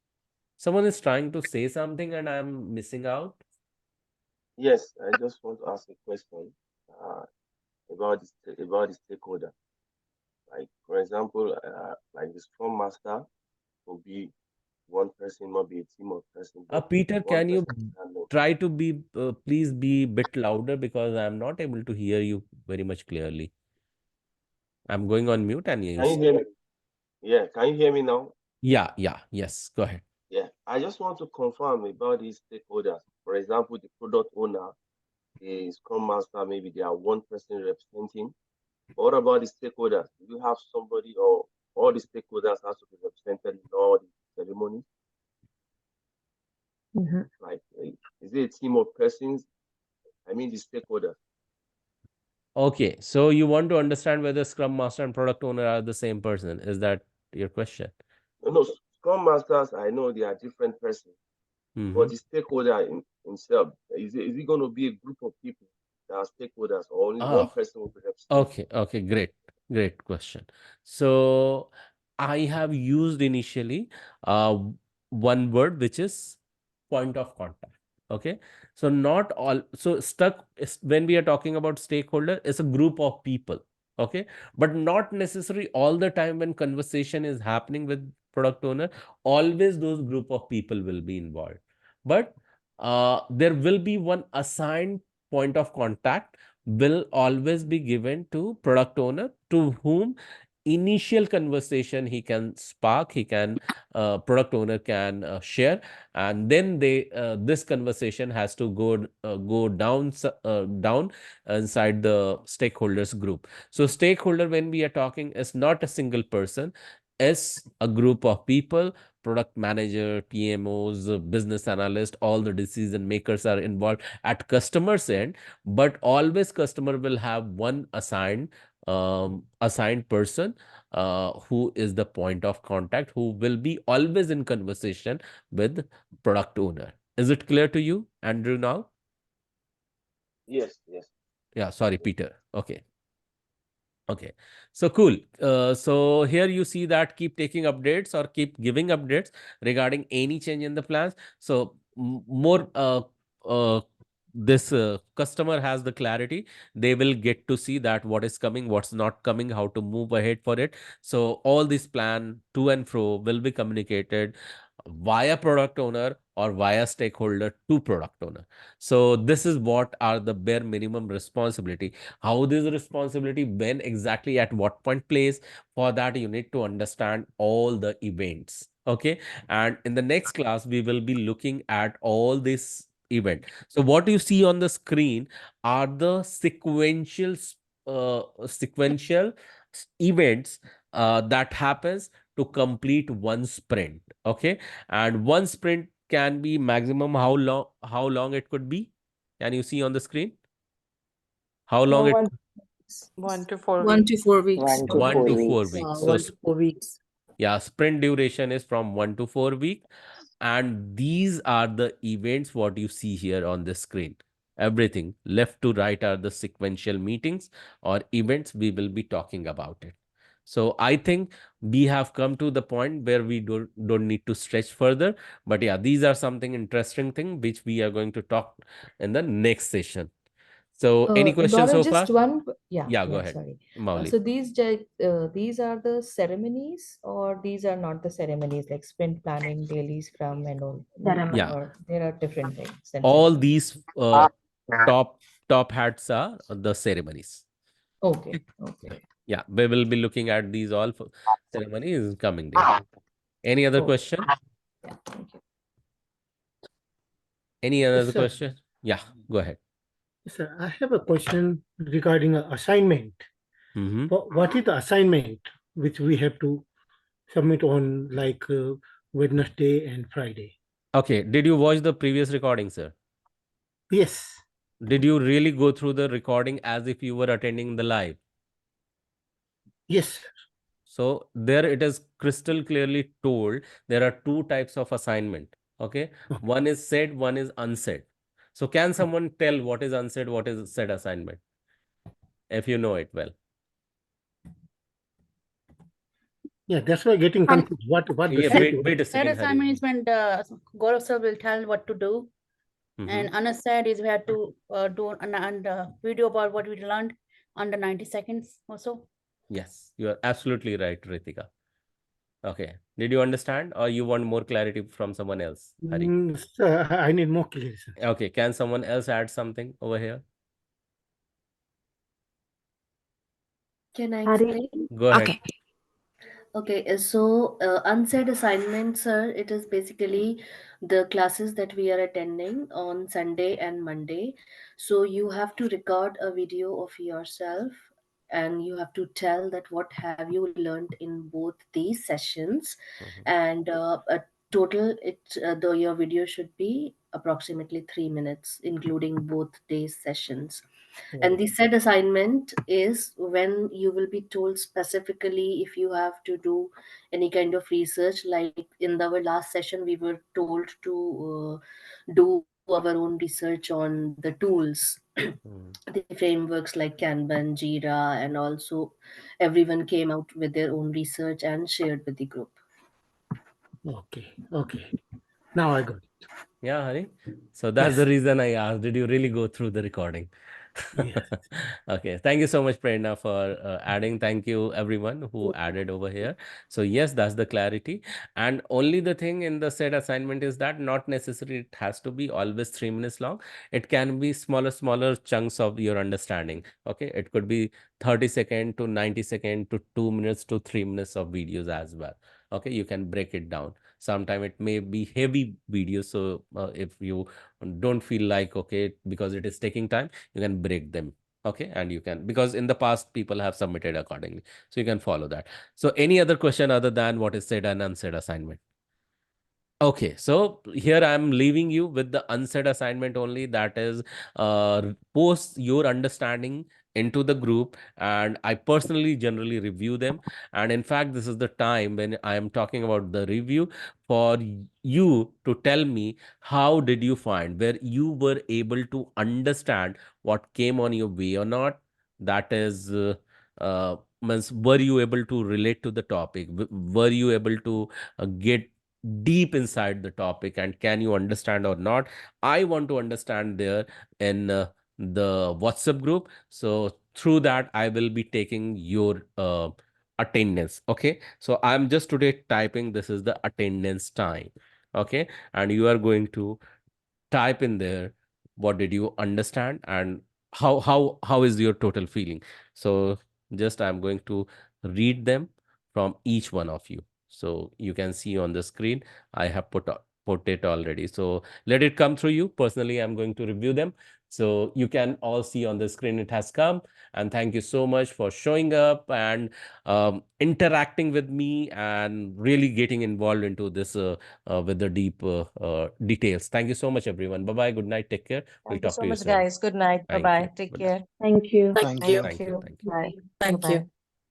someone is trying to say something and I'm missing out. Yes, I just want to ask a question about the stakeholder. Like for example, like the Scrum Master will be one person, not be a team of person. Peter, can you try to be, please be a bit louder because I'm not able to hear you very much clearly. I'm going on mute and Can you hear me? Yeah, can you hear me now? Yeah, yes, go ahead. Yeah, I just want to confirm about these stakeholders. For example, the product owner, the Scrum Master, maybe they are one person representing. What about the stakeholders? Do you have somebody or all the stakeholders have to be represented in all the ceremonies? Like, is it a team of persons? I mean, the stakeholders. Okay, so you want to understand whether Scrum Master and Product Owner are the same person. Is that your question? No, Scrum Masters, I know they are different persons. But the stakeholder himself, is it going to be a group of people that are stakeholders or only one person will be represented? Okay, great question. So I have used initially one word, which is point of contact. Okay, so not all, so when we are talking about stakeholder, it's a group of people. Okay, but not necessarily all the time when conversation is happening with product owner, always those group of people will be involved. But there will be one assigned point of contact will always be given to product owner, to whom initial conversation he can spark, he can product owner can share, and then this conversation has to go down inside the stakeholders group. So stakeholder, when we are talking, is not a single person, is a group of people. Product manager, PMOs, business analyst, all the decision makers are involved at customer's end, but always customer will have one assigned person who is the point of contact, who will be always in conversation with product owner. Is it clear to you, Andrew, now? Yes. Yeah, sorry, Peter. Okay, so cool. So here you see that keep taking updates or keep giving updates regarding any change in the plans. So more this customer has the clarity. They will get to see that what is coming, what's not coming, how to move ahead for it. So all this plan to and fro will be communicated via product owner or via stakeholder to product owner. So this is what are the bare minimum responsibility. How this responsibility, when exactly, at what point place, for that you need to understand all the events. Okay, and in the next class we will be looking at all this event. So what you see on the screen are the sequential events that happens to complete one sprint. Okay, and one sprint can be maximum how long it could be? Can you see on the screen how long it? 1 to 4 1 weeks. to 4 weeks. 1 to 4 weeks. So 1 to 4 weeks. yeah, sprint duration is from 1 to 4 weeks, and these are the events what you see here on the screen. Everything left to right are the sequential meetings or events we will be talking about it. So I think we have come to the point where we don't need to stretch further. But yeah, these are something interesting thing which we are going to talk in the next session. So any questions so Gaurav, far? just one, Yeah, go yeah, ahead, sorry. Mauli. So these are the ceremonies, or these are not the ceremonies like sprint planning, daily scrum, and all? Yeah, Or there are different things than all ceremonies. these top hats are the ceremonies. Okay, okay. Yeah, we will be looking at these all for ceremonies coming day. Any other question? Yeah, thank you. Any Yes, other sir. question? Yeah, go ahead. Yes, sir. I have a question regarding assignment. Mm-hmm. What is the assignment which we have to submit on like Wednesday and Friday? Okay, did you watch the previous recording, sir? Yes. Did you really go through the recording as if you were attending the live? Yes. So there it is crystal clearly told there are two types of assignment. Okay, one is said, one is unsaid. So can someone tell what is unsaid, what is said assignment, if you know it well? Yeah, that's why getting confused. What the Yeah, said? wait a Said second, Hari. assignment is when the Gaurav sir will tell what to do. And unsaid is we had to do a video about what we learned under 90 seconds or so. Yes, you are absolutely right, Ritika. Okay, did you understand, or you want more clarity from someone else, Hari? Sir, I need more clarity. Okay, can someone else add something over here? Can I Hari. explain? Go ahead. Okay. Okay, so unsaid assignments, sir, it is basically the classes that we are attending on Sunday and Monday. So you have to record a video of yourself and you have to tell that what have you learned in both these sessions. And a total, your video should be approximately 3 minutes, including both days sessions. And the said assignment is when you will be told specifically if you have to do any kind of research. Like in our last session, we were told to do our own research on the tools, the frameworks like Kanban, Jira, and also everyone came out with their own research and shared with the group. Okay, okay. Now I got it. Yeah, Hari. So that's the reason I asked. Did you really go through the recording? Yes. Okay. Thank you so much, Prerna, for adding. Thank you, everyone who added over here. So yes, that's the clarity. And only the thing in the said assignment is that not necessarily it has to be always 3 minutes long. It can be smaller chunks of your understanding. Okay. It could be 30-second to 90-second to 2 minutes to 3 minutes of videos as well. Okay. You can break it down. Sometime it may be heavy videos. So if you don't feel like, okay, because it is taking time, you can break them. Okay. And you can, because in the past people have submitted accordingly. So you can follow that. So any other question other than what is said and unsaid assignment? Okay, so here I'm leaving you with the unsaid assignment only, that is post your understanding into the group, and I personally generally review them. And in fact, this is the time when I am talking about the review for you to tell me how did you find, where you were able to understand what came on your way or not. That is means, were you able to relate to the topic? Were you able to get deep inside the topic, and can you understand or not? I want to understand there in the WhatsApp group. So through that I will be taking your attendance. Okay, so I'm just today typing this is the attendance time. Okay, and you are going to type in there what did you understand and how is your total feeling. So just I'm going to read them from each one of you. So you can see on the screen I have put it already. So let it come through you. Personally, I'm going to review them. So you can all see on the screen it has come. And thank you so much for showing up and interacting with me and really getting involved into this with the deep details. Thank you so much, everyone. Bye bye. Good night. Take care. We'll Thank you talk so to you much, soon. guys. Good night. Thank you. Bye-bye. Take Good night. care. Thank you. Thank you. Thank you. Bye. Thank you.